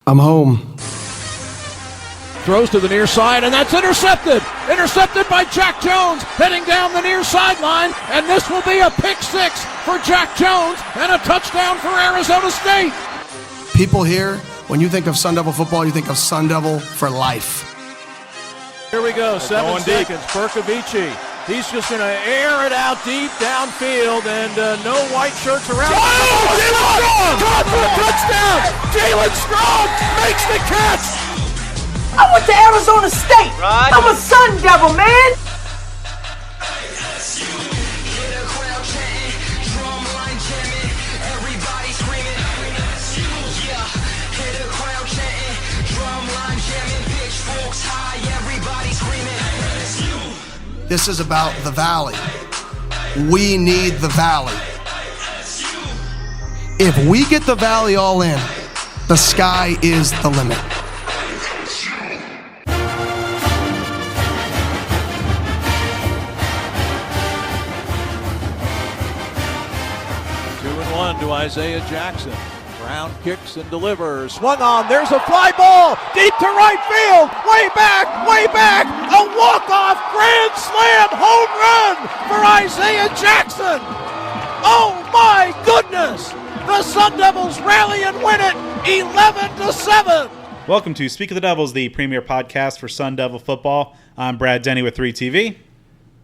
I'm home. Throws to the near side, and that's intercepted. Intercepted by Jack Jones, heading down the near sideline, and this will be a pick six for Jack Jones and a touchdown for Arizona State. People here, when you think of Sun Devil football, you think of Sun Devil for life. Here we go, 7 seconds. Berkovici. He's just going to air it out deep downfield, and no white shirts around. Oh, Jalen Strong! Caught for a touchdown! Jalen Strong makes the catch! I went to Arizona State. Right. I'm a Sun Devil, man. This is about the Valley. We need the Valley. If we get the Valley all in, the sky is the limit. 2-1 to Isaiah Jackson. Brown kicks and delivers. Swung on. There's a fly ball deep to right field. Way back, way back. A walk-off grand slam home run for Isaiah Jackson. Oh my goodness. The Sun Devils rally and win it 11-7. Welcome to Speak of the Devils, the premier podcast for Sun Devil football. I'm Brad Denny with 3TV.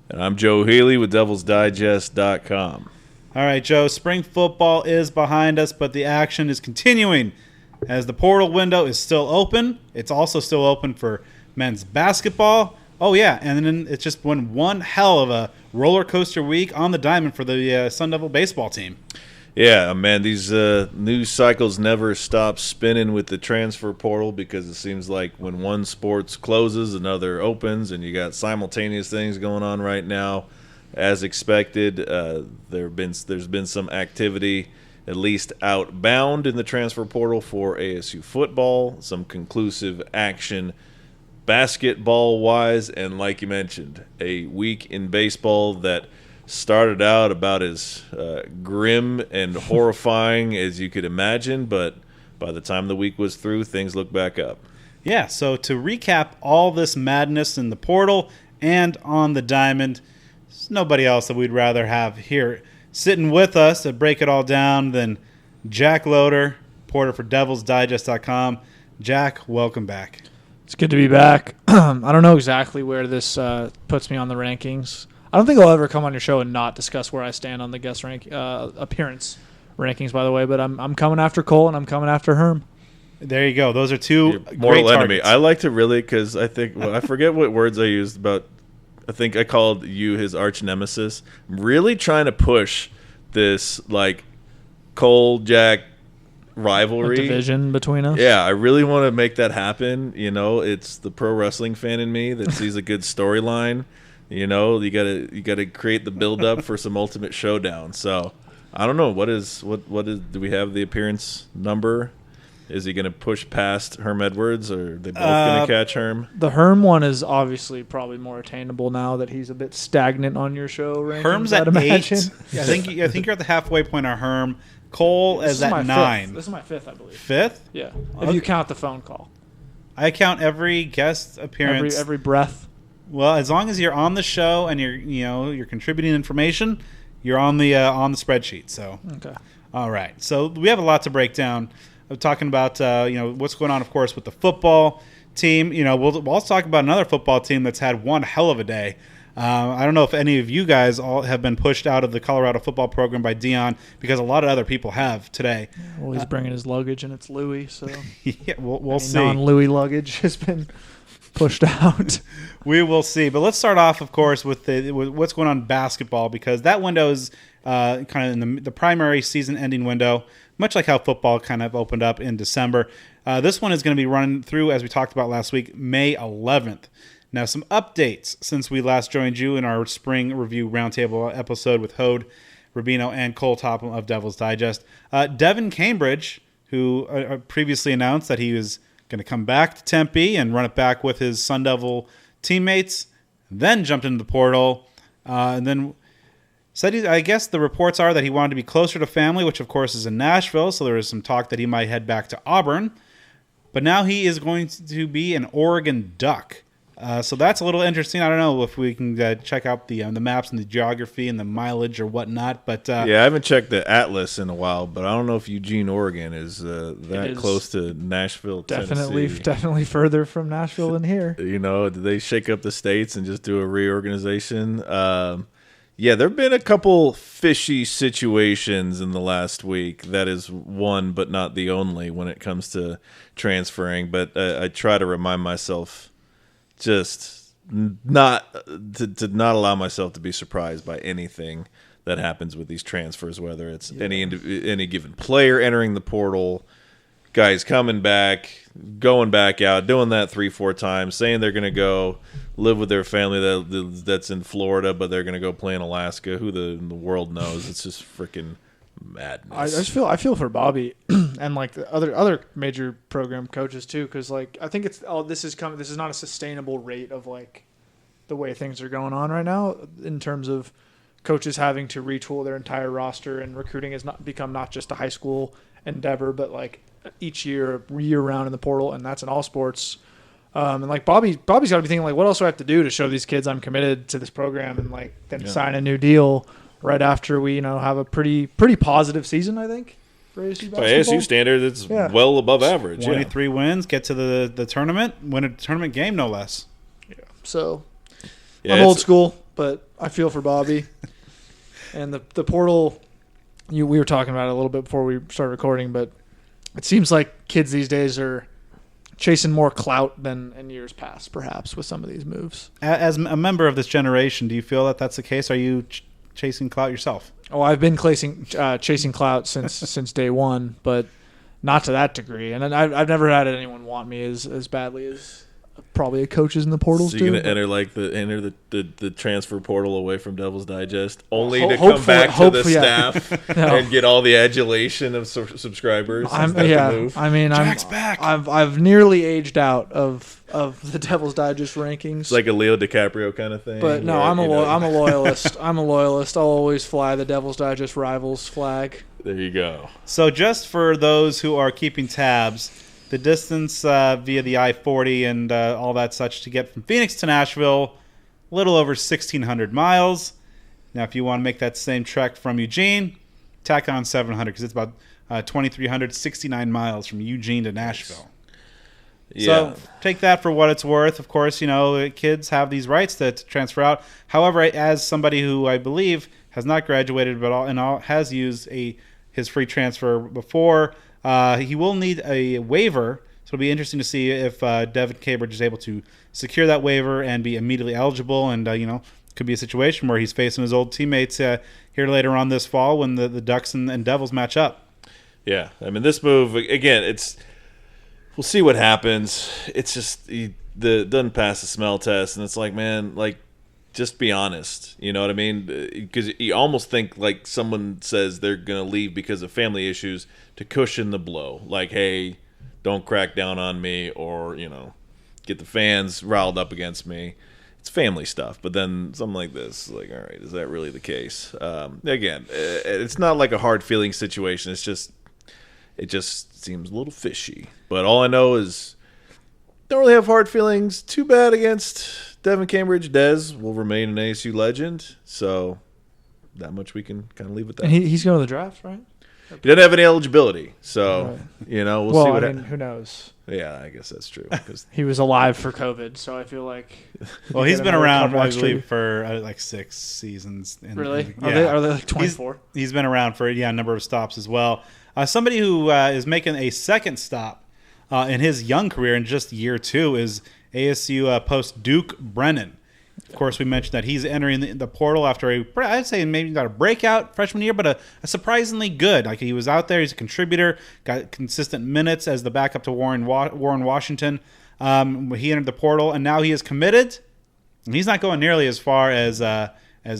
And I'm Joe Healy with DevilsDigest.com. All right, Joe, spring football is behind us, but the action is continuing as the portal window is still open. It's also still open for men's basketball. Oh, yeah, and then it's just been one hell of a roller coaster week on the diamond for the Sun Devil baseball team. Yeah, man, these news cycles never stop spinning with the transfer portal because it seems like when one sport closes, another opens, and you got simultaneous things going on right now. As expected, there's been some activity, at least outbound in the transfer portal for ASU football, some conclusive action basketball-wise, and like you mentioned, a week in baseball that started out about as grim and horrifying as you could imagine, but by the time the week was through, things looked back up. Yeah, so to recap all this madness in the portal and on the diamond, there's nobody else that we'd rather have here sitting with us to break it all down than Jack Loder, reporter for DevilsDigest.com. Jack, welcome back. It's good to be back. I don't know exactly where this puts me on the rankings. I don't think I'll ever come on your show and not discuss where I stand on the guest appearance rankings, by the way. But I'm coming after Cole and I'm coming after Herm. There you go. Those are two mortal great enemy. targets. I like to really because I think I forget what words I used about. I think I called you his arch nemesis. I'm really trying to push this like Cole Jack rivalry, a division between us. Yeah, I really want to make that happen. You know, it's the pro wrestling fan in me that sees a good storyline. You know, you gotta create the build up for some ultimate showdown. So I don't know what is do we have the appearance number? Is he going to push past Herm Edwards, or are they both going to catch Herm? The Herm one is obviously probably more attainable now that he's a bit stagnant on your show rankings. Herm's at 8. I think you're at the halfway point on Herm. Cole is at 9. This is my 5th, I believe. 5th? Yeah, if you count the phone call. I count every guest appearance. Every breath. Well, as long as you're on the show and you're contributing information, you're on the spreadsheet. So okay. All right. So we have a lot to break down. We're talking about what's going on, of course, with the football team. We'll also talk about another football team that's had one hell of a day. I don't know if any of you guys all have been pushed out of the Colorado football program by Dion, because a lot of other people have today. Well, he's bringing his luggage, and it's Louis, so yeah, we'll see. Non-Louis luggage has been pushed out. We will see. But let's start off, of course, with what's going on in basketball, because that window is kind of in the primary season-ending window, much like how football kind of opened up in December. This one is going to be running through, as we talked about last week, May 11th. Now, some updates since we last joined you in our spring review roundtable episode with Hode, Rubino, and Cole Topham of Devil's Digest. Devin Cambridge, who previously announced that he was going to come back to Tempe and run it back with his Sun Devil teammates, then jumped into the portal. And then Said I guess the reports are that he wanted to be closer to family, which of course is in Nashville. So there was some talk that he might head back to Auburn. But now he is going to be an Oregon Duck. So that's a little interesting. I don't know if we can check out the maps and the geography and the mileage or whatnot. But I haven't checked the atlas in a while, but I don't know if Eugene, Oregon is close to Nashville, Tennessee. Definitely further from Nashville than here. You know, did they shake up the states and just do a reorganization? Yeah, there have been a couple fishy situations in the last week. That is one, but not the only, when it comes to transferring. But I try to remind myself just not to not allow myself to be surprised by anything that happens with these transfers, whether it's any given player entering the portal, guys coming back, going back out, doing that 3-4 times, saying they're going to go live with their family that's in Florida, but they're going to go play in Alaska. Who the world knows? It's just freaking madness. I feel for Bobby and like the other major program coaches too, because like I think this is not a sustainable rate of like the way things are going on right now in terms of coaches having to retool their entire roster, and recruiting has become not just a high school endeavor, but like each year round in the portal, and that's in all sports. And like Bobby's got to be thinking like, what else do I have to do to show these kids I'm committed to this program, and like then sign a new deal right after we have a pretty positive season, I think, for ASU basketball. By ASU standards, it's well above average. 23 wins, get to the tournament, win a tournament game, no less. Yeah. So I'm old school, but I feel for Bobby. And the portal, we were talking about it a little bit before we started recording, but it seems like kids these days are chasing more clout than in years past, perhaps, with some of these moves. As a member of this generation, do you feel that that's the case? Are you chasing clout yourself? Oh, I've been chasing clout since day one, but not to that degree. And I've never had anyone want me as badly as probably coaches in the portals do. So you're gonna enter the transfer portal away from Devil's Digest, only to come back to the staff and get all the adulation of subscribers. Jack's back. I've nearly aged out of the Devil's Digest rankings. It's like a Leo DiCaprio kind of thing. But no, I'm a loyalist. I'm a loyalist. I'll always fly the Devil's Digest rivals flag. There you go. So just for those who are keeping tabs, the distance via the I-40 and all that such to get from Phoenix to Nashville, a little over 1,600 miles. Now, if you want to make that same trek from Eugene, tack on 700 because it's about 2,369 miles from Eugene to Nashville. Yeah. So take that for what it's worth. Of course, kids have these rights to transfer out. However, as somebody who I believe has not graduated but has used his free transfer before, he will need a waiver, so it'll be interesting to see if Devin Cambridge is able to secure that waiver and be immediately eligible. And, could be a situation where he's facing his old teammates here later on this fall when the Ducks and Devils match up. Yeah, I mean, this move, again, we'll see what happens. It's just doesn't pass the smell test, and it's like, man, like, just be honest. You know what I mean? Because you almost think like someone says they're going to leave because of family issues to cushion the blow. Like, hey, don't crack down on me or, get the fans riled up against me. It's family stuff. But then something like this, like, all right, is that really the case? Again, it's not like a hard feeling situation. It just seems a little fishy. But all I know is don't really have hard feelings too bad against Devin Cambridge. Dez will remain an ASU legend, so that much we can kind of leave with that. And he's going to the draft, right? He doesn't have any eligibility, so we'll see what happens. Who knows? Yeah, I guess that's true. He was alive for COVID, so I feel like. Well, he's been around, I believe, for like 6 seasons. Really? Are they like 24? He's been around for a number of stops as well. Somebody who is making a second stop in his young career in just year 2 is ASU post Duke Brennan. Of course, we mentioned that he's entering the portal after I'd say maybe not a breakout freshman year, but a surprisingly good. Like, he was out there, he's a contributor, got consistent minutes as the backup to Warren Washington. He entered the portal, and now he is committed. And he's not going nearly as far as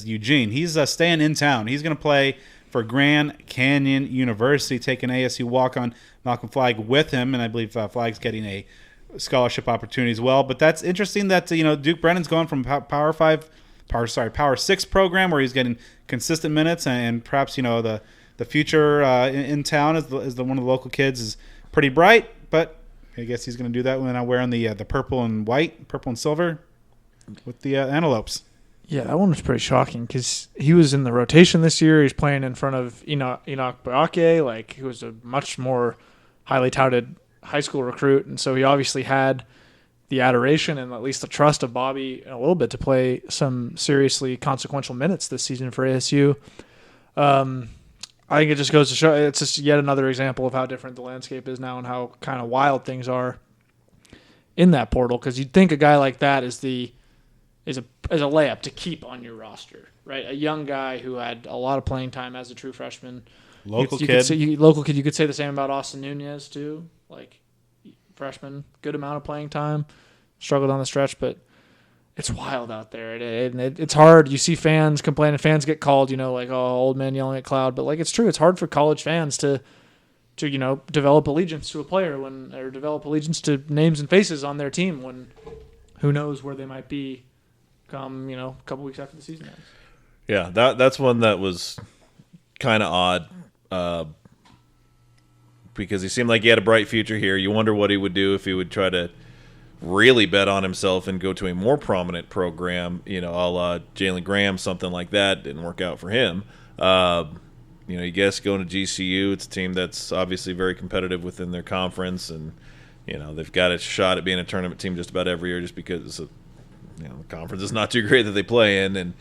Eugene. He's staying in town. He's going to play for Grand Canyon University, taking ASU walk-on Malcolm Flagg with him, and I believe Flagg's getting a scholarship opportunity as well. But that's interesting that Duke Brennan's going from Power 5 Power 6 program where he's getting consistent minutes, and perhaps the future in town is the one of the local kids is pretty bright, but I guess he's going to do that when I'm wearing the purple and silver with the Antelopes. Yeah, that one was pretty shocking because he was in the rotation this year. He's playing in front of Enoch Boake, like he was a much more highly touted high school recruit, and so he obviously had the adoration and at least the trust of Bobby a little bit to play some seriously consequential minutes this season for ASU. I think it just goes to show it's just yet another example of how different the landscape is now and how kind of wild things are in that portal. Because you'd think a guy like that is a layup to keep on your roster, right? A young guy who had a lot of playing time as a true freshman. Local kid. You could say the same about Austin Nunez too. Like freshman, good amount of playing time, struggled on the stretch, but it's wild out there. It's hard. You see fans complaining. Fans get called, like, oh, old man yelling at cloud. But like, it's true. It's hard for college fans to develop allegiance to a player or develop allegiance to names and faces on their team when who knows where they might be come, a couple weeks after the season ends. Yeah, that's one that was kind of odd because he seemed like he had a bright future here. You wonder what he would do if he would try to really bet on himself and go to a more prominent program, a la Jalen Graham, something like that. Didn't work out for him. You guess going to GCU, it's a team that's obviously very competitive within their conference, and they've got a shot at being a tournament team just about every year, just because the conference is not too great that they play in, and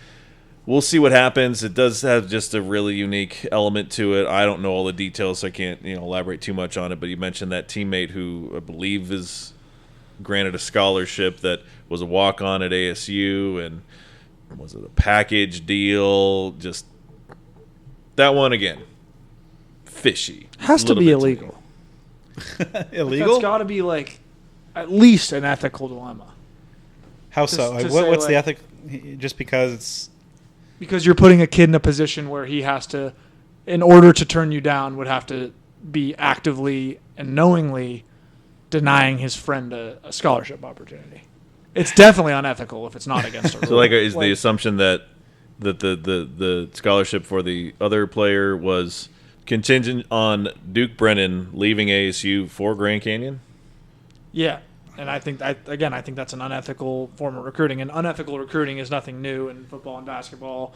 we'll see what happens. It does have just a really unique element to it. I don't know all the details, so I can't elaborate too much on it. But you mentioned that teammate who I believe is granted a scholarship that was a walk-on at ASU, and was it a package deal? Just that one again, fishy. Has to be illegal. Illegal? That's got to be like at least an ethical dilemma. How so? What's the ethic? Just because it's because you're putting a kid in a position where he has to, in order to turn you down, would have to be actively and knowingly denying his friend a scholarship opportunity. It's definitely unethical if it's not against a rule. So, is the assumption that the scholarship for the other player was contingent on Duke Brennan leaving ASU for Grand Canyon? Yeah, and I think that's an unethical form of recruiting. And unethical recruiting is nothing new in football and basketball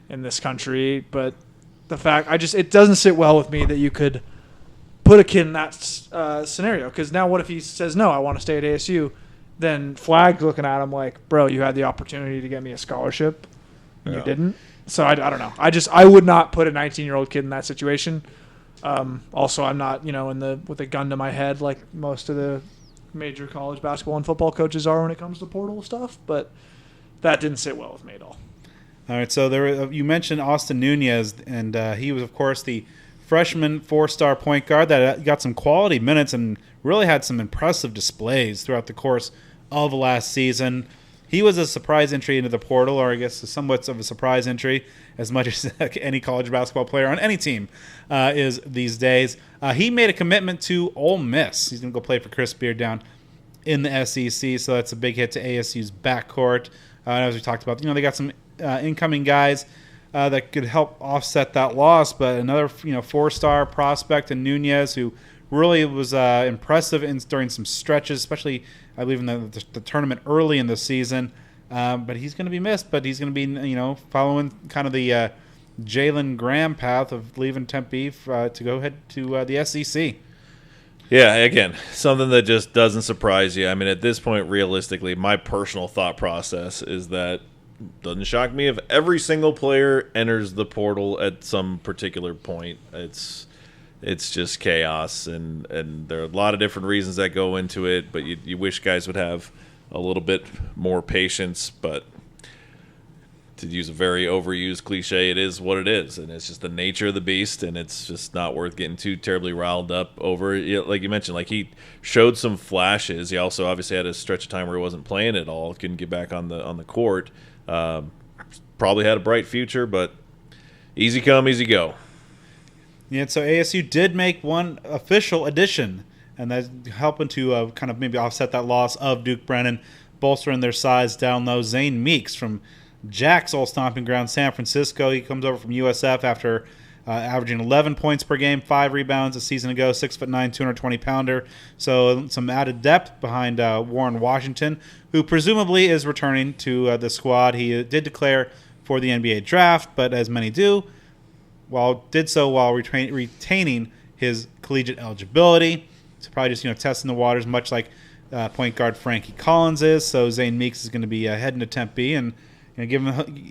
in this country. But the fact, it doesn't sit well with me that you could put a kid in that scenario. Because now what if he says, no, I want to stay at ASU? Then Flag's looking at him like, bro, you had the opportunity to get me a scholarship. And you didn't. So I don't know. I would not put a 19-year-old kid in that situation. Also, I'm not, with a gun to my head like most of the major college basketball and football coaches are when it comes to portal stuff. But that didn't sit well with me at all. All right, so you mentioned Austin Nunez, and he was, of course, the freshman 4-star point guard that got some quality minutes and really had some impressive displays throughout the course of last season. He was a surprise entry into the portal, or I guess somewhat of a surprise entry, as much as any college basketball player on any team is these days. He made a commitment to Ole Miss. He's going to go play for Chris Beard down in the SEC, so that's a big hit to ASU's backcourt. As we talked about, they got some incoming guys that could help offset that loss, but another 4-star prospect in Nunez, who really was impressive during some stretches, especially I believe in the tournament early in the season. But he's going to be missed. But he's going to be following kind of the Jalen Graham path of leaving Tempe to go ahead to the SEC. Yeah, again, something that just doesn't surprise you. I mean, at this point, realistically, my personal thought process is that doesn't shock me if every single player enters the portal at some particular point. It's just chaos, and there are a lot of different reasons that go into it, but you wish guys would have a little bit more patience. But to use a very overused cliche, it is what it is, and it's just the nature of the beast, and it's just not worth getting too terribly riled up over. Like you mentioned, like he showed some flashes. He also obviously had a stretch of time where he wasn't playing at all, couldn't get back on the court. Probably had a bright future, but easy come, easy go. Yeah, so ASU did make one official addition, and that's helping to kind of maybe offset that loss of Duke Brennan, bolstering their size down low. Zane Meeks from Jack's old stomping ground, San Francisco. He comes over from USF after averaging 11 points per game, 5 rebounds a season ago, 6'9", 220-pounder. So some added depth behind Warren Washington, who presumably is returning to the squad. He did declare for the NBA draft, but as many do, did so while retaining his collegiate eligibility. So probably just testing the waters, much like point guard Frankie Collins is. So Zane Meeks is going to be heading to Tempe and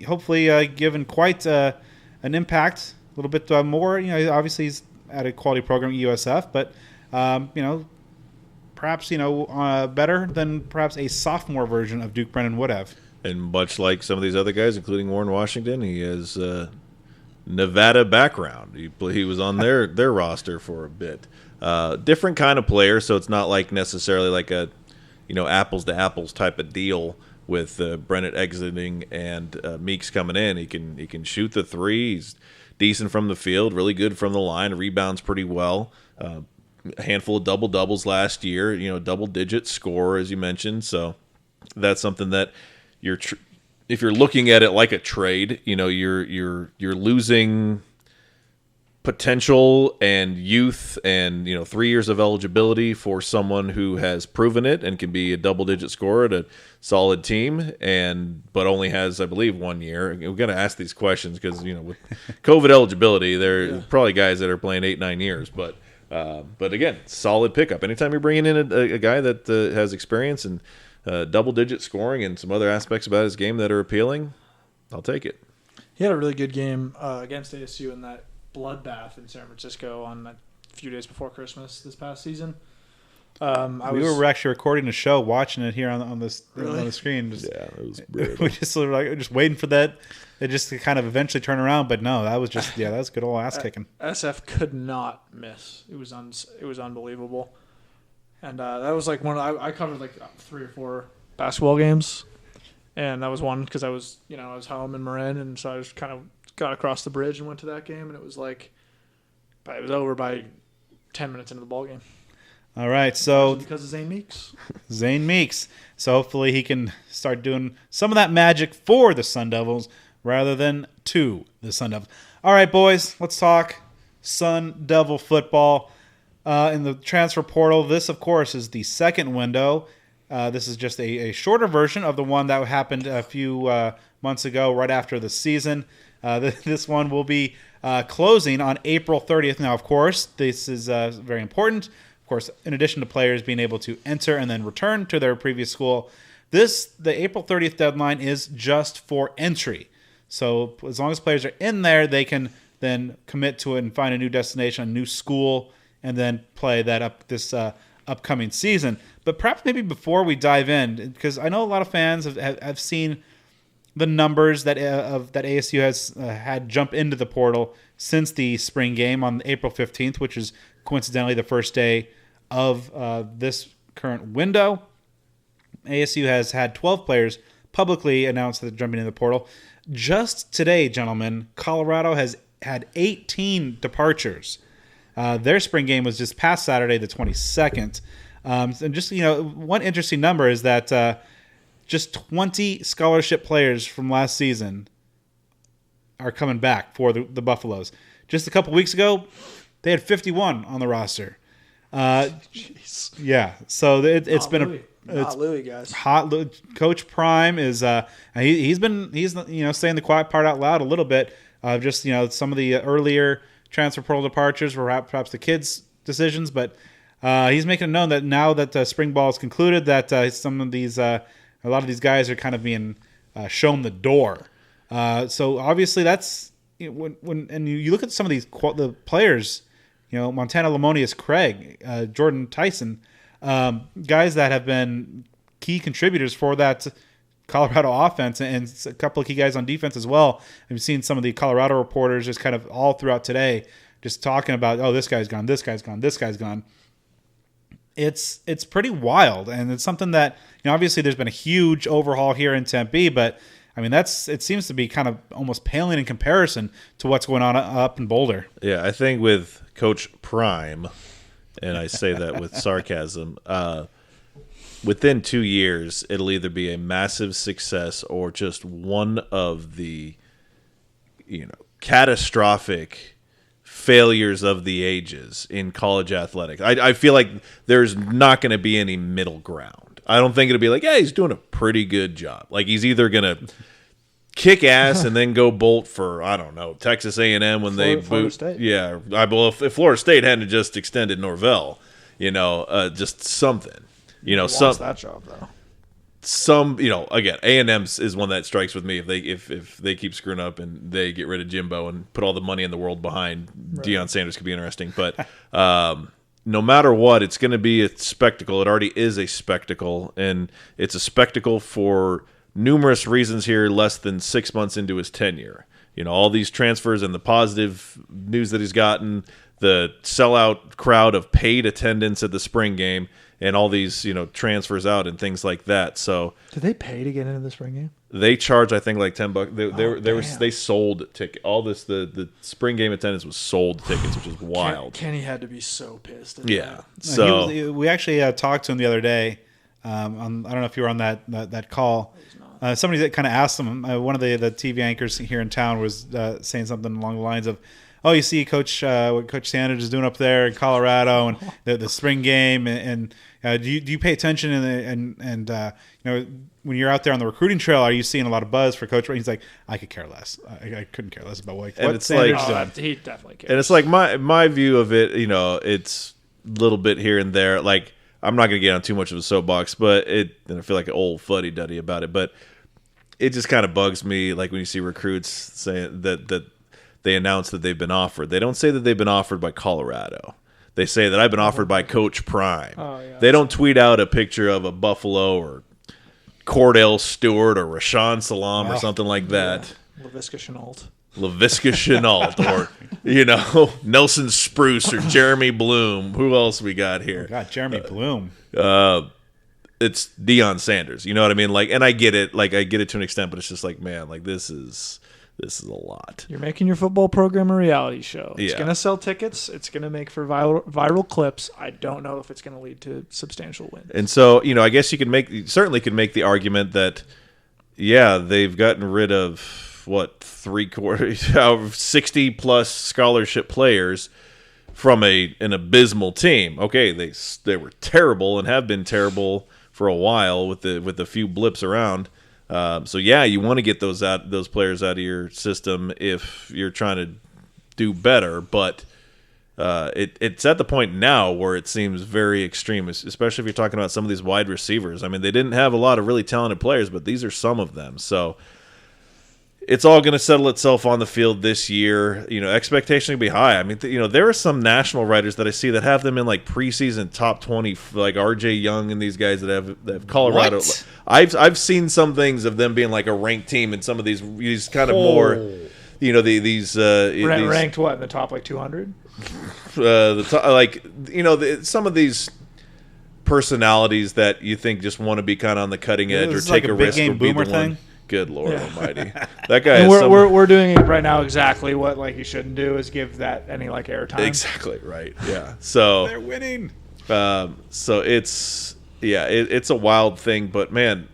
hopefully given quite an impact. A little bit more. Obviously he's at a quality program at USF, but perhaps better than perhaps a sophomore version of Duke Brennan would have. And much like some of these other guys, including Warren Washington, he has Nevada background. He was on their roster for a bit. Different kind of player, so it's not like necessarily like a apples to apples type of deal with Brennan exiting and Meeks coming in. He can shoot the three. He's decent from the field, really good from the line, rebounds pretty well. A handful of double-doubles last year, double-digit score, as you mentioned. So that's something that if you're looking at it like a trade, you're losing potential and youth and 3 years of eligibility for someone who has proven it and can be a double-digit scorer at a solid team, but only has, I believe, 1 year. We're going to ask these questions because with COVID eligibility, there are probably guys that are playing 8-9 years. But again, solid pickup. Anytime you're bringing in a guy that has experience and double-digit scoring and some other aspects about his game that are appealing, I'll take it. He had a really good game against ASU in that bloodbath in San Francisco on a few days before Christmas this past season. We were actually recording a show, watching it here on the screen. It was brutal. We just waiting for that. It just to kind of eventually turn around, but no, that was just that was good old ass kicking. SF could not miss. It was unbelievable, and that was like I covered like 3 or 4 basketball games, and that was one because I was home in Marin, and so I just kind of got across the bridge and went to that game, and it was over by 10 minutes into the ball game. All right, so because of Zane Meeks. Zane Meeks. So hopefully he can start doing some of that magic for the Sun Devils rather than to the Sun Devils. All right, boys, let's talk Sun Devil football. In the transfer portal, this, of course, is the second window. This is just a shorter version of the one that happened a few months ago, right after the season. This one will be closing on April 30th. Now, of course, this is very important. Of course, in addition to players being able to enter and then return to their previous school, the April 30th deadline is just for entry. So as long as players are in there, they can then commit to it and find a new destination, a new school, and then play this upcoming season. But perhaps maybe before we dive in, because I know a lot of fans have seen the numbers that ASU has had jump into the portal since the spring game on April 15th, which is coincidentally the first day of this current window. ASU has had 12 players publicly announce that they're jumping into the portal. Just today, gentlemen, Colorado has had 18 departures. Their spring game was just past Saturday, the 22nd. And just, one interesting number is that just 20 scholarship players from last season are coming back for the Buffaloes. Just a couple weeks ago, they had 51 on the roster. Jeez. Yeah, so it's been Louis, guys. Hot Coach Prime is he's saying the quiet part out loud a little bit of just some of the earlier transfer portal departures were perhaps the kids' decisions, but he's making it known that now that spring ball is concluded, that some of these a lot of these guys are kind of being shown the door. So obviously that's when you look at some of these the players, Montana Lamonius Craig, Jordan Tyson, guys that have been key contributors for that Colorado offense, and a couple of key guys on defense as well. I've seen some of the Colorado reporters just kind of all throughout today just talking about, this guy's gone, this guy's gone, this guy's gone. It's pretty wild, and it's something that obviously there's been a huge overhaul here in Tempe, but I mean it seems to be kind of almost paling in comparison to what's going on up in Boulder. Yeah, I think with Coach Prime, and I say that with sarcasm, within 2 years, it'll either be a massive success or just one of the, catastrophic failures of the ages in college athletics. I feel like there's not going to be any middle ground. I don't think it'll be like, yeah, he's doing a pretty good job. Like he's either going to kick ass and then go bolt for, I don't know, Texas A&M when they boot. State. Yeah, if Florida State hadn't just extended Norvell, just something. He wants that job though. Again, A&M is one that strikes with me. If they keep screwing up and they get rid of Jimbo and put all the money in the world behind Deion Sanders, could be interesting. But no matter what, it's going to be a spectacle. It already is a spectacle, and it's a spectacle for numerous reasons here. Less than 6 months into his tenure, all these transfers and the positive news that he's gotten, the sellout crowd of paid attendance at the spring game. And all these, transfers out and things like that. So, did they pay to get into the spring game? They charge, I think, like $10. They sold tickets. All this, the spring game attendance was sold tickets, which is wild. Kenny had to be so pissed. Yeah. So we actually talked to him the other day. I don't know if you were on that call. Somebody that kind of asked him. One of the TV anchors here in town was saying something along the lines of, "Oh, you see, what Coach Sanders is doing up there in Colorado, and the spring game, and do you pay attention? And when you're out there on the recruiting trail, are you seeing a lot of buzz for Coach?" He's like, "I could care less. I couldn't care less about what Sanders doing." He definitely cares. And it's like my view of it. It's a little bit here and there. Like I'm not going to get on too much of a soapbox, but and I feel like an old fuddy-duddy about it, but it just kind of bugs me. Like when you see recruits saying that they announce that they've been offered. They don't say that they've been offered by Colorado. They say that I've been offered by Coach Prime. They don't tweet out a picture of a Buffalo or Cordell Stewart or Rashawn Salam or something like that. Laviska Chenault or, Nelson Spruce or Jeremy Bloom. Who else we got here? Jeremy Bloom. It's Deion Sanders. You know what I mean? Like, and I get it. Like, I get it to an extent, but it's just like, man, like this is a lot. You're making your football program a reality show. It's going to sell tickets. It's going to make for viral clips. I don't know if it's going to lead to substantial wins. And so, I guess you certainly could make the argument that, they've gotten rid of 60 plus scholarship players from an abysmal team. Okay, they were terrible and have been terrible for a while with the few blips around. You want to get those players out of your system if you're trying to do better, but it's at the point now where it seems very extreme, especially if you're talking about some of these wide receivers. I mean, they didn't have a lot of really talented players, but these are some of them. So it's all going to settle itself on the field this year. Expectation can be high. I mean, there are some national writers that I see that have them in like preseason top 20, like R.J. Young and these guys that have Colorado. What? I've seen some things of them being like a ranked team in some of these kind of more, these ranked what in the top like 200. Some of these personalities that you think just want to be kind of on the cutting edge or take a risk or be the one. Thing. Good Lord Almighty, that guy. And we're doing it right now exactly what like you shouldn't do is give that any like airtime. Exactly right. Yeah. So they're winning. So it's a wild thing, but man,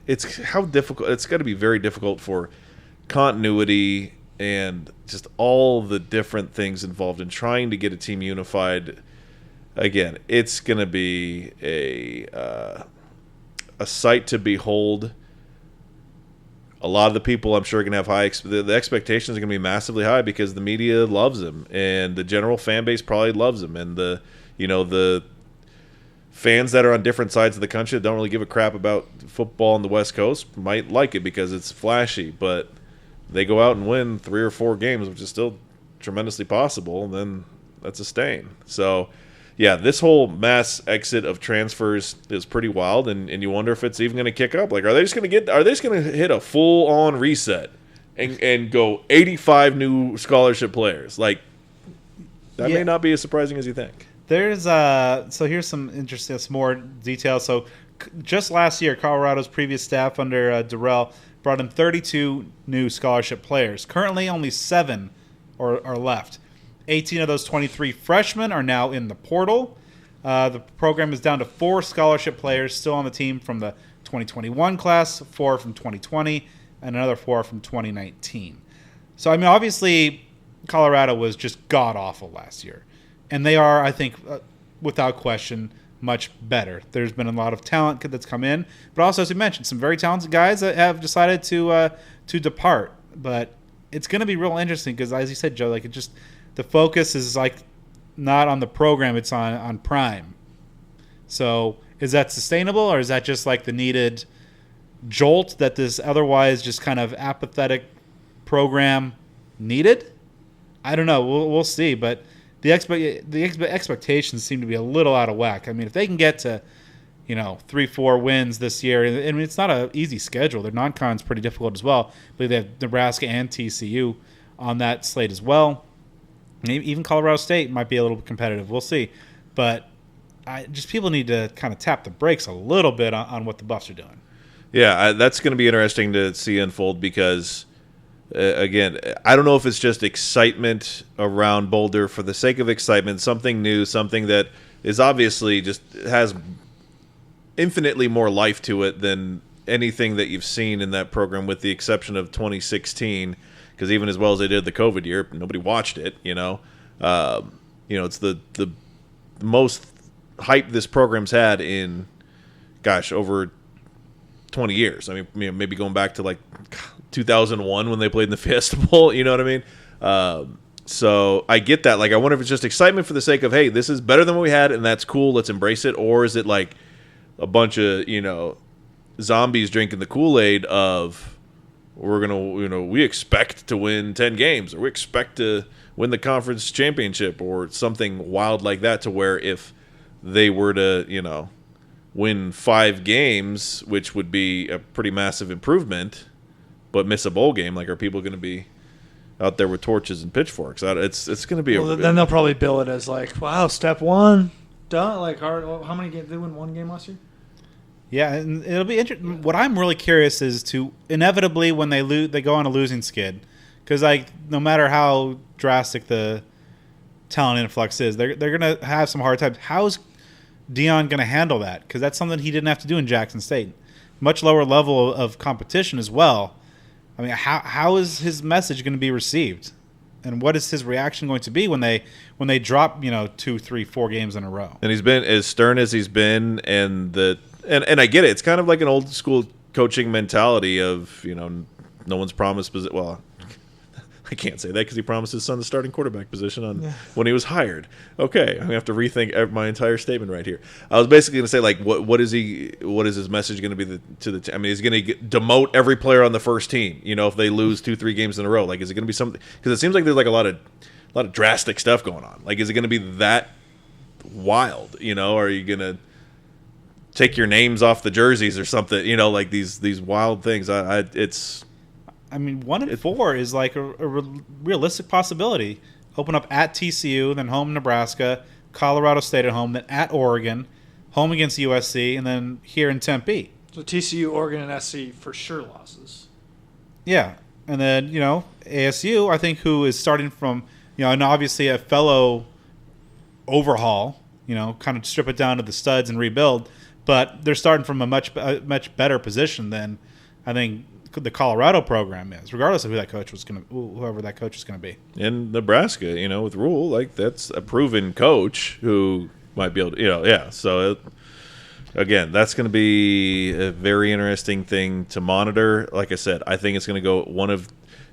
it's how difficult. It's got to be very difficult for continuity and just all the different things involved in trying to get a team unified. Again, it's going to be a sight to behold. A lot of the people, I'm sure, are going to have high. The expectations are going to be massively high because the media loves him, and the general fan base probably loves him, and the fans that are on different sides of the country that don't really give a crap about football on the West Coast might like it because it's flashy, but they go out and win 3 or 4 games, which is still tremendously possible, and then that's a stain. So, this whole mass exit of transfers is pretty wild, and you wonder if it's even going to kick up. Like, are they just going to hit a full-on reset and go 85 new scholarship players? Like, that may not be as surprising as you think. There's so here's some interesting, some more details. So just last year, Colorado's previous staff under Durrell brought in 32 new scholarship players. Currently, only 7 are left. 18 of those 23 freshmen are now in the portal. The program is down to 4 scholarship players still on the team from the 2021 class, 4 from 2020, and another 4 from 2019. So, I mean, obviously, Colorado was just god-awful last year. And they are, I think, without question, much better. There's been a lot of talent that's come in, but also, as you mentioned, some very talented guys that have decided to depart. But it's going to be real interesting because, as you said, Joe, like the focus is like not on the program; it's on Prime. So, is that sustainable, or is that just like the needed jolt that this otherwise just kind of apathetic program needed? I don't know. We'll see, but. The expectations seem to be a little out of whack. I mean, if they can get to, 3-4 wins this year, I mean, it's not an easy schedule. Their non-con's pretty difficult as well. I believe they have Nebraska and TCU on that slate as well. Maybe even Colorado State might be a little competitive. We'll see. But people need to kind of tap the brakes a little bit on what the Buffs are doing. Yeah, that's going to be interesting to see unfold because – again, I don't know if it's just excitement around Boulder for the sake of excitement, something new, something that is obviously just has infinitely more life to it than anything that you've seen in that program, with the exception of 2016, because even as well as they did the COVID year, nobody watched it. It's the most hype this program's had in, over 20 years. I mean, maybe going back to like 2001 when they played in the Fiesta Bowl, you know what I mean? So I get that. Like, I wonder if it's just excitement for the sake of, hey, this is better than what we had, and that's cool, let's embrace it. Or is it like a bunch of, zombies drinking the Kool-Aid of, we're going to, we expect to win 10 games, or we expect to win the conference championship, or something wild like that, to where if they were to, win 5 games, which would be a pretty massive improvement, but miss a bowl game, like, are people going to be out there with torches and pitchforks? It's going to be then they'll probably bill it as like, wow, step 1 done. Like, how many games? They win 1 game last year? Yeah, and it'll be interesting. What I'm really curious is to inevitably when they go on a losing skid, because like no matter how drastic the talent influx is, they're going to have some hard times. How's Dion going to handle that? Because that's something he didn't have to do in Jackson State. Much lower level of competition as well. I mean, how is his message going to be received, and what is his reaction going to be when they drop 2, 3, 4 games in a row? And he's been as stern as he's been, and I get it. It's kind of like an old school coaching mentality of no one's promised. Well, I can't say that because he promised his son the starting quarterback position when he was hired. Okay, I'm gonna have to rethink my entire statement right here. I was basically gonna say, like, what is his message gonna be to the team? I mean, is he gonna demote every player on the first team? If they lose 2-3 games in a row, like, is it gonna be something? Because it seems like there's like a lot of drastic stuff going on. Like, is it gonna be that wild? Are you gonna take your names off the jerseys or something? Like these wild things. I mean, 1-4 is like a realistic possibility. Open up at TCU, then home Nebraska, Colorado State at home, then at Oregon, home against USC, and then here in Tempe. So TCU, Oregon, and SC for sure losses. Yeah, and then ASU, I think, who is starting from and obviously a fellow overhaul. Kind of strip it down to the studs and rebuild, but they're starting from a much better position than I think the Colorado program is, regardless of whoever that coach is going to be. In Nebraska, with Rule, like, that's a proven coach who might be able to, So again, that's going to be a very interesting thing to monitor. Like I said, I think it's going to go one of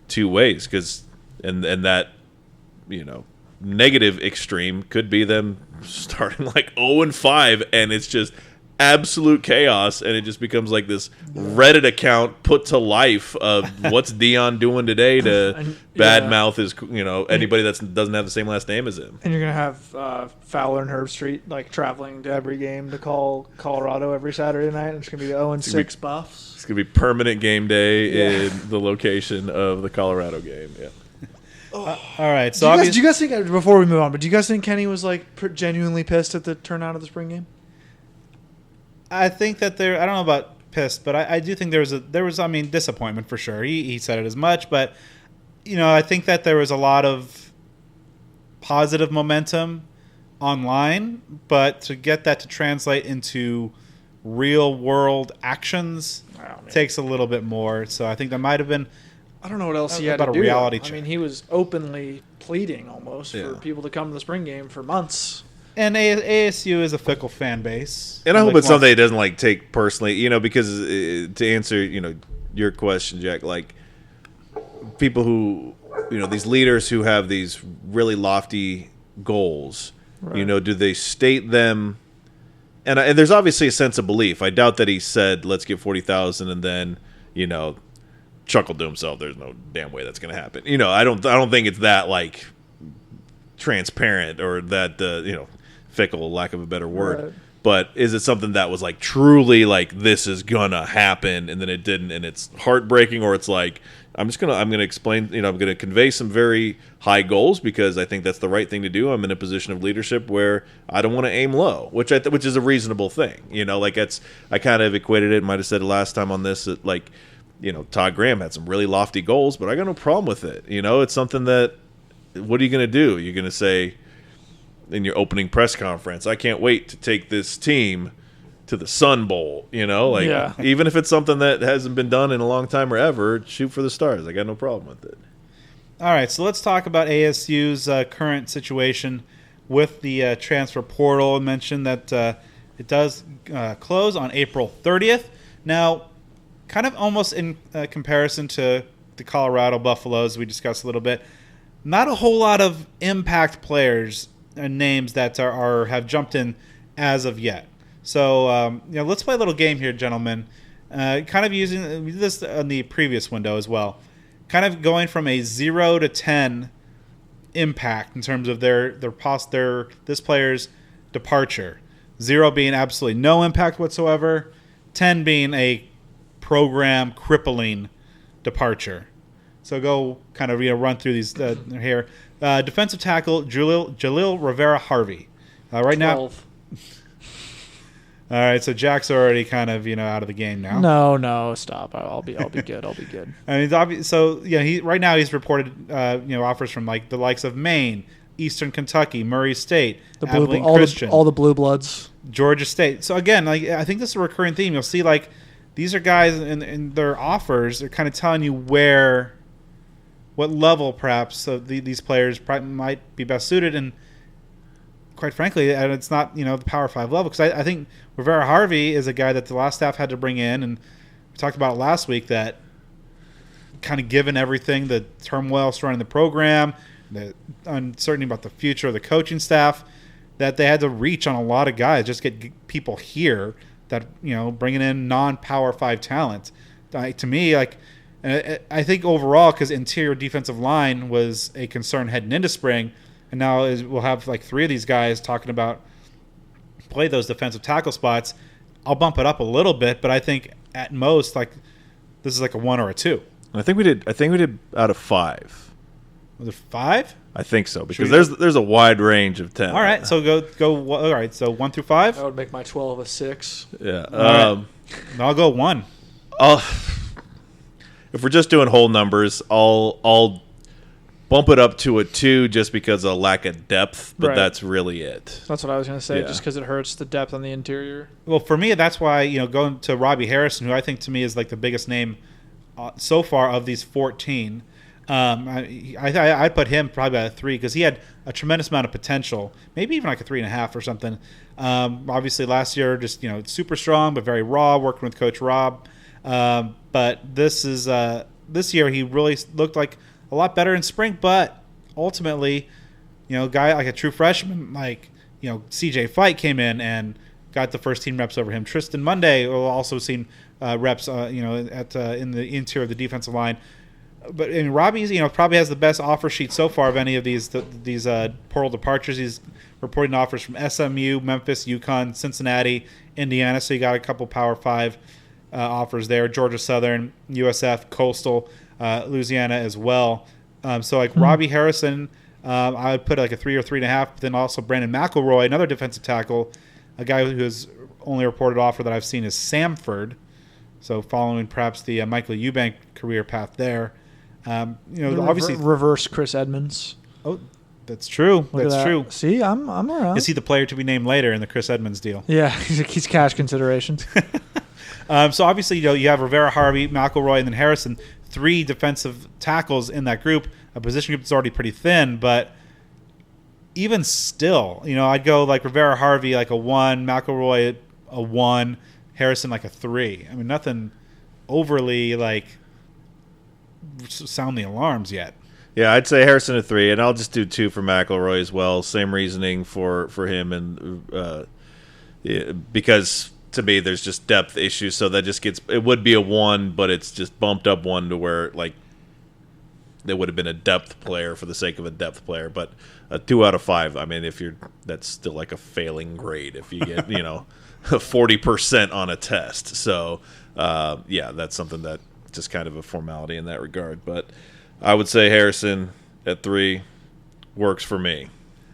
2 ways, because and that negative extreme could be them starting like 0-5, and it's just absolute chaos, and it just becomes like this Reddit account put to life of what's Dion doing today to badmouth his anybody that doesn't have the same last name as him. And you're gonna have Fowler and Herb Street like traveling to every game to call Colorado every Saturday night, and it's gonna be the 0-6 Buffs. It's gonna be permanent game day in the location of the Colorado game. Yeah. All right. So do you guys think, before we move on, but do you guys think Kenny was like genuinely pissed at the turnout of the spring game? I think that I don't know about pissed, but I do think there was disappointment for sure. He said it as much, but I think that there was a lot of positive momentum online, but to get that to translate into real world actions takes a little bit more. So I think that might have been. I don't know what else he had to about do. a reality I check. mean, he was openly pleading almost for people to come to the spring game for months. And ASU is a fickle fan base. And I hope it's something he doesn't take personally, because to answer, your question, Jack, people who, these leaders who have these really lofty goals, right. Do they state them? And there's obviously a sense of belief. I doubt that he said, let's get 40,000 and then, chuckled to himself. There's no damn way that's going to happen. I don't think it's that transparent or that, fickle, lack of a better word. Right. But is it something that was truly this is gonna happen and then it didn't, and it's heartbreaking, or it's I'm gonna explain, I'm gonna convey some very high goals because I think that's the right thing to do. I'm in a position of leadership where I don't want to aim low, which is a reasonable thing. I kind of equated it. Might have said it last time on this that Todd Graham had some really lofty goals, but I got no problem with it. It's something that, what are you gonna do? You're gonna say in your opening press conference, I can't wait to take this team to the Sun Bowl, even if it's something that hasn't been done in a long time or ever, shoot for the stars. I got no problem with it. All right, so let's talk about ASU's current situation with the transfer portal. I mentioned that it does close on April 30th. Now, kind of almost in comparison to the Colorado Buffaloes we discussed a little bit, not a whole lot of impact players and names that have jumped in as of yet. So let's play a little game here, gentlemen. Kind of using this in the previous window as well. Kind of going from a 0 to 10 impact in terms of this player's departure. 0 being absolutely no impact whatsoever. 10 being a program crippling departure. So go kind of run through these here. Defensive tackle Jalil Rivera-Harvey. Right 12. Now. All right, so Jack's already kind of out of the game now. No, stop. I'll be good. I'll be good. I mean, right now he's reported offers from the likes of Maine, Eastern Kentucky, Murray State, Abilene Christian, all the blue bloods, Georgia State. So again, I think this is a recurring theme. You'll see these are guys in their offers. They're kind of telling you what level perhaps these players might be best suited, and quite frankly, and it's not the Power 5 level, because I think Rivera-Harvey is a guy that the last staff had to bring in, and we talked about it last week, that kind of given everything, the turmoil surrounding the program, the uncertainty about the future of the coaching staff, that they had to reach on a lot of guys, just get people here that bringing in non-Power 5 talent. To me, I think overall, because interior defensive line was a concern heading into spring, and now we'll have 3 of these guys talking about play those defensive tackle spots. I'll bump it up a little bit, but I think at most this is a 1 or a 2. I think we did out of 5. Was it 5? I think so, because there's a wide range of 10. All right, so go. All right, so 1 through 5. I would make my 12 a 6. Yeah. Right. I'll go 1. If we're just doing whole numbers, I'll bump it up to a 2 just because of lack of depth, but That's really it. That's what I was going to say, just because it hurts the depth on the interior. Well, for me, that's why going to Robbie Harrison, who I think to me is the biggest name so far of these 14. I'd put him probably at a 3 because he had a tremendous amount of potential, maybe even a 3.5 or something. Obviously, last year just super strong but very raw, working with Coach Rob. But this year he really looked like a lot better in spring. But ultimately, guy like a true freshman CJ Fight came in and got the first team reps over him. Tristan Monday will also seen reps in the interior of the defensive line. But Robbie's probably has the best offer sheet so far of any of these portal departures. He's reporting offers from SMU, Memphis, UConn, Cincinnati, Indiana. So you got a couple Power 5 offers there. Georgia Southern, USF, Coastal, Louisiana as well. Robbie Harrison, I would put a 3 or 3.5. But then also Brandon McElroy, another defensive tackle, a guy who has only reported offer that I've seen is Samford. So following perhaps the Michael Eubank career path there. Obviously reverse Chris Edmonds. Oh, That's true. Look at That's that. true. See, I'm around. Is he the player to be named later in the Chris Edmonds deal? Yeah, he's cash considerations. So obviously, you have Rivera, Harvey, McElroy, and then Harrison, 3 defensive tackles in that group, a position group that's already pretty thin. But even still, I'd go like Rivera, Harvey like a 1, McElroy a 1, Harrison like a 3. I mean, nothing overly like sound the alarms yet. Yeah, I'd say Harrison a 3, and I'll just do 2 for McElroy as well. Same reasoning for him, and because to me there's just depth issues, so that just it would be a 1, but it's just bumped up 1 to where like there would have been a depth player for the sake of a depth player, but a 2 out of 5. I mean, that's still like a failing grade if you get 40% on a test. So that's something that just kind of a formality in that regard, but. I would say Harrison at 3 works for me.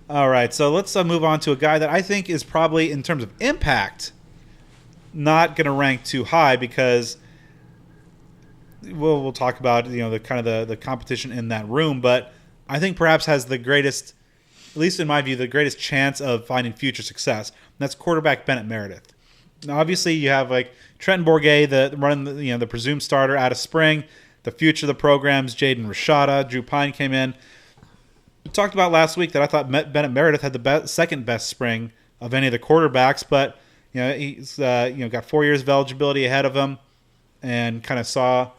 All right, so let's move on to a guy that I think is probably, in terms of impact, not going to rank too high because we'll talk about the kind of the competition in that room, but I think perhaps has the greatest, at least in my view, the greatest chance of finding future success. And that's quarterback Bennett Meredith. Now, obviously, you have like Trenton Bourguet, the presumed starter out of spring. The future of the program's Jaden Rashada. Drew Pine came in. We talked about last week that I thought Bennett Meredith had the second best spring of any of the quarterbacks, but he's got 4 years of eligibility ahead of him, and kind of saw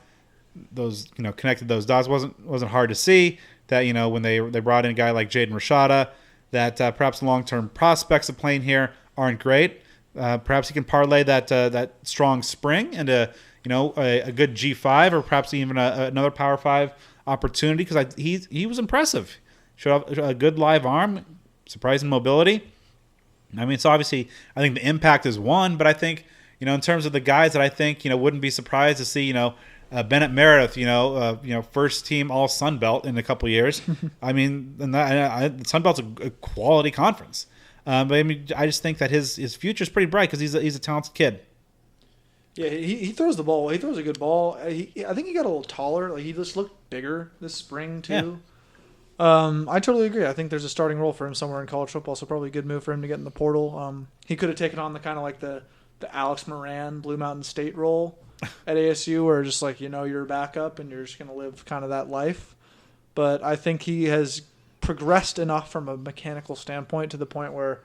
those connected those dots. Wasn't hard to see that when they brought in a guy like Jaden Rashada that perhaps the long-term prospects of playing here aren't great. Perhaps he can parlay that strong spring into a good G5 or perhaps even another Power 5 opportunity because he was impressive. Showed a good live arm, surprising mobility. I mean, so obviously I think the impact is 1, but I think, in terms of the guys that I think, wouldn't be surprised to see, Bennett Meredith, first team all Sun Belt in a couple of years. I mean, and Sun Belt's a quality conference. But I mean, I just think that his future is pretty bright because he's a talented kid. Yeah, he throws the ball. He throws a good ball. I think he got a little taller. Like he just looked bigger this spring too. Yeah. I totally agree. I think there's a starting role for him somewhere in college football. So probably a good move for him to get in the portal. He could have taken on the kind of like the Alex Moran Blue Mountain State role at ASU, where just like you're a backup and you're just gonna live kind of that life. But I think he has progressed enough from a mechanical standpoint to the point where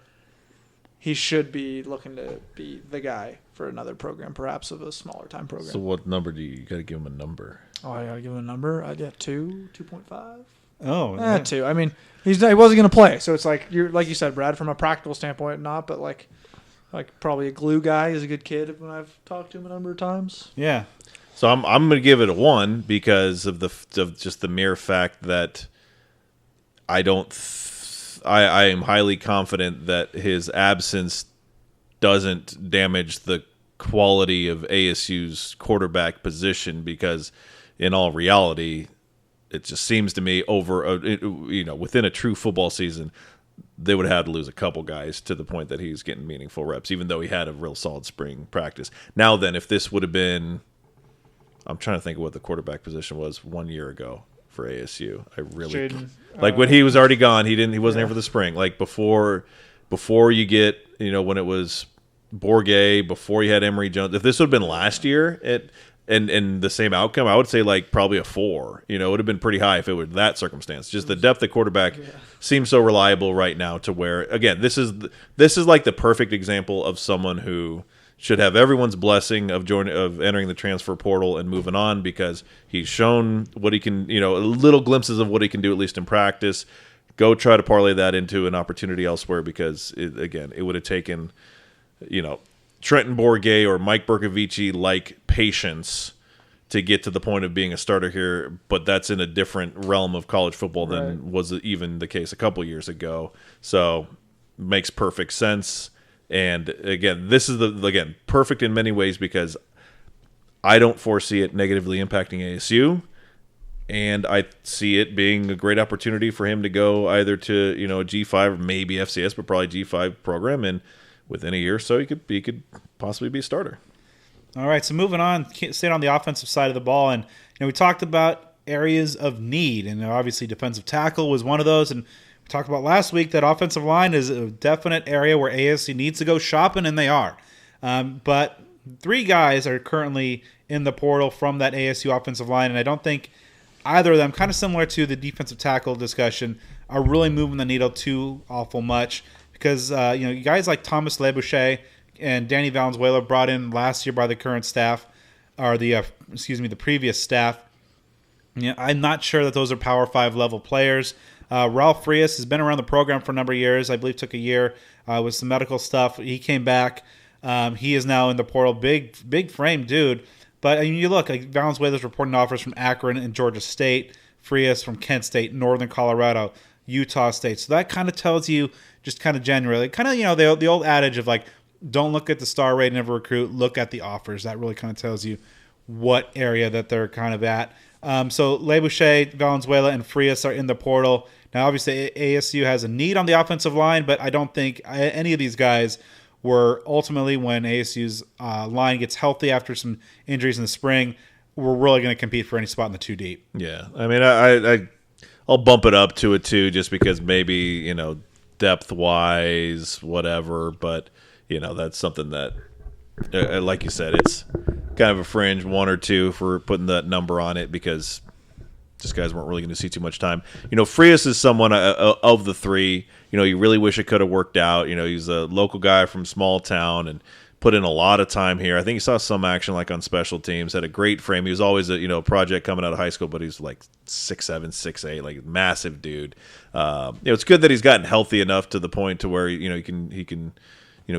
he should be looking to be the guy for another program, perhaps of a smaller time program. So what number do you got to give him a number? Oh, I got to give him a number? I'd get 2.5. Oh, yeah. 2. I mean, he wasn't going to play. So it's like, like you said, Brad, from a practical standpoint, not, but like probably a glue guy is a good kid when I've talked to him a number of times. Yeah. So I'm going to give it a 1 because of just the mere fact that I am highly confident that his absence doesn't damage the quality of ASU's quarterback position because, in all reality, it just seems to me within a true football season, they would have had to lose a couple guys to the point that he's getting meaningful reps, even though he had a real solid spring practice. Now then, if this would have been, I'm trying to think of what the quarterback position was 1 year ago for ASU. I really Jaden, when he was already gone. He wasn't here for the spring. Like before you get when it was Bourguet, before you had Emory Jones. If this would have been last year and the same outcome, I would say like probably a 4. It would have been pretty high if it were that circumstance. Just the depth of quarterback seems so reliable right now to where again this is like the perfect example of someone who should have everyone's blessing of entering the transfer portal and moving on because he's shown what he can, little glimpses of what he can do, at least in practice. Go try to parlay that into an opportunity elsewhere because, it would have taken, Trenton Bourguet or Mike Bercovici-like patience to get to the point of being a starter here, but that's in a different realm of college football than was even the case a couple years ago. So makes perfect sense. And again, this is perfect in many ways because I don't foresee it negatively impacting ASU, and I see it being a great opportunity for him to go either to a G5 or maybe FCS, but probably G5 program, and within a year or so he could possibly be a starter. All right, so moving on, staying on the offensive side of the ball, and we talked about areas of need, and obviously defensive tackle was one of those, and We talked about last week that offensive line is a definite area where ASU needs to go shopping, and they are. But 3 guys are currently in the portal from that ASU offensive line, and I don't think either of them, kind of similar to the defensive tackle discussion, are really moving the needle too awful much because you guys like Thomas Lebouche and Danny Valenzuela brought in last year by the current staff, or the previous staff. I'm not sure that those are Power 5 level players. Ralph Frias has been around the program for a number of years. I believe took a year with some medical stuff. He came back. He is now in the portal. Big frame dude. But I mean, you look, like Valenzuela's reporting offers from Akron and Georgia State, Frias from Kent State, Northern Colorado, Utah State. So that kind of tells you just kind of generally, kind of, the old adage of like, don't look at the star rating of a recruit, look at the offers. That really kind of tells you what area that they're kind of at. So Lebouche, Valenzuela, and Frias are in the portal. Now, obviously, ASU has a need on the offensive line, but I don't think any of these guys were ultimately, when ASU's line gets healthy after some injuries in the spring, we're really going to compete for any spot in the 2 deep. Yeah, I mean, I'll bump it up to a 2 just because maybe, depth-wise, whatever. But, that's something that, like you said, it's kind of a fringe 1 or 2 for putting that number on it because just guys weren't really going to see too much time. Frias is someone of the 3, you really wish it could have worked out. He's a local guy from small town and put in a lot of time here. I think he saw some action like on special teams, had a great frame. He was always a project coming out of high school, but he's like 6'7", 6'8", like massive dude. It's good that he's gotten healthy enough to the point to where he can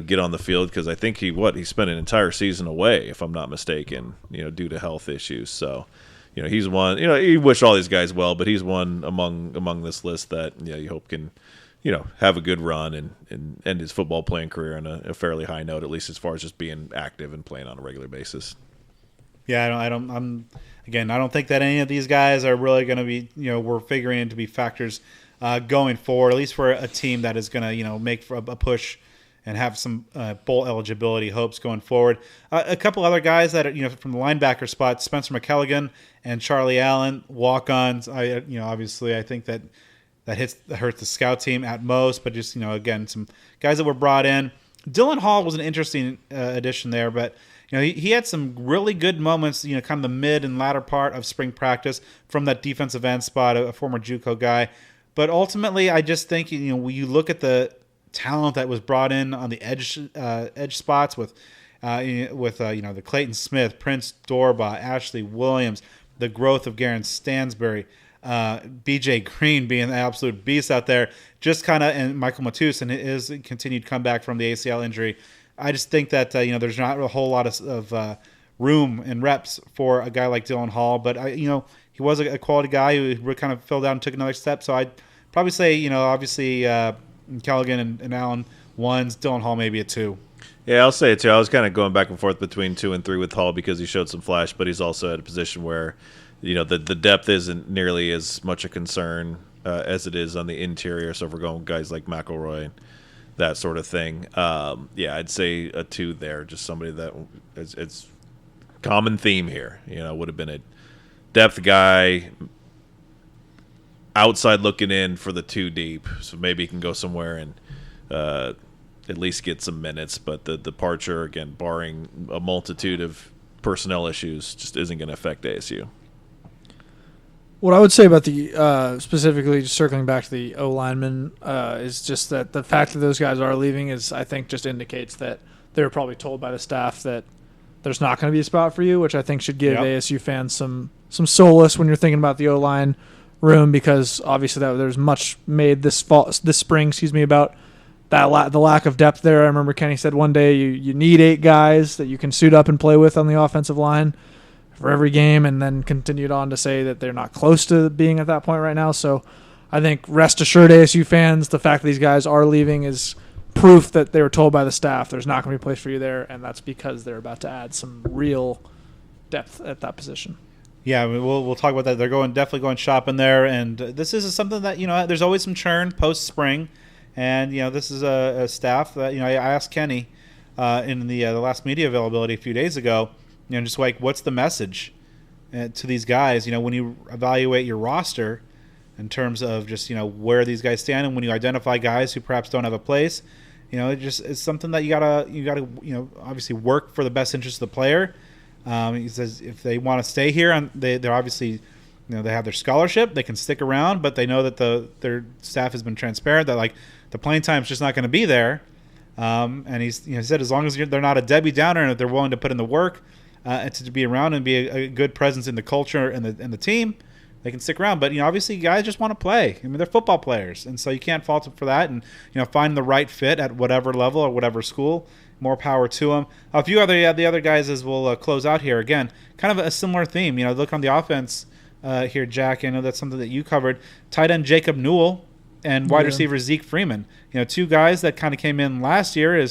get on the field, because I think he spent an entire season away, if I'm not mistaken, due to health issues. So he's one, you wish all these guys well, but he's one among this list that you hope can have a good run and end his football playing career on a fairly high note, at least as far as just being active and playing on a regular basis. Yeah, I don't think that any of these guys are really going to be, we're figuring in to be factors going forward, at least for a team that is going to, make for a push and have some bowl eligibility hopes going forward. A couple other guys that are, from the linebacker spot, Spencer McKelligan and Charlie Allen, walk-ons. Obviously I think that hurts the scout team at most, but just, again, some guys that were brought in. Dylan Hall was an interesting addition there, but, he had some really good moments, kind of the mid and latter part of spring practice from that defensive end spot, a former JUCO guy. But ultimately, I just think, when you look at the talent that was brought in on the edge spots with the Clayton Smith, Prince Dorba, Ashley Williams, the growth of Garen Stansbury, BJ Green being an absolute beast out there, just kind of, and Michael Matus and his continued comeback from the ACL injury. I just think that there's not a whole lot of room and reps for a guy like Dylan Hall, but he was a quality guy who kind of filled out and took another step. So I'd probably say obviously Callaghan and Allen 1s, Dylan Hall maybe a 2. Yeah, I'll say it too. I was kind of going back and forth between 2 and 3 with Hall because he showed some flash, but he's also at a position where the depth isn't nearly as much a concern as it is on the interior. So if we're going with guys like McElroy, that sort of thing, I'd say a 2 there. Just somebody that it's common theme here. Would have been a depth guy, outside looking in for the 2 deep. So maybe he can go somewhere and at least get some minutes. But the departure, again, barring a multitude of personnel issues, just isn't going to affect ASU. What I would say about the specifically just circling back to the O linemen is just that the fact that those guys are leaving is, I think, just indicates that they were probably told by the staff that there's not going to be a spot for you, which I think should give ASU fans some solace when you're thinking about the O line room, because obviously there's much made this spring, about that the lack of depth there. I remember Kenny said one day you need 8 guys that you can suit up and play with on the offensive line for every game, and then continued on to say that they're not close to being at that point right now. So I think rest assured, ASU fans, the fact that these guys are leaving is proof that they were told by the staff there's not going to be a place for you there, and that's because they're about to add some real depth at that position. Yeah, we'll talk about that. They're definitely going shopping there, and this is something that there's always some churn post spring, and this is a staff that I asked Kenny in the last media availability a few days ago, what's the message to these guys? When you evaluate your roster, in terms of just, where these guys stand. And when you identify guys who perhaps don't have a place, it's something that you gotta obviously work for the best interest of the player. He says if they want to stay here, and they're obviously, they have their scholarship, they can stick around, but they know that their staff has been transparent that the playing time is just not going to be there. And he said as long as they're not a Debbie Downer and if they're willing to put in the work and to be around and be a good presence in the culture and the team, they can stick around. But obviously guys just want to play. I mean, they're football players, and so you can't fault them for that. And find the right fit at whatever level or whatever school. More power to them. A few the other guys as we'll close out here. Again, kind of a similar theme. Look on the offense here, Jack. I know that's something that you covered. Tight end Jacob Newell and wide receiver Zeke Freeman. Two guys that kind of came in last year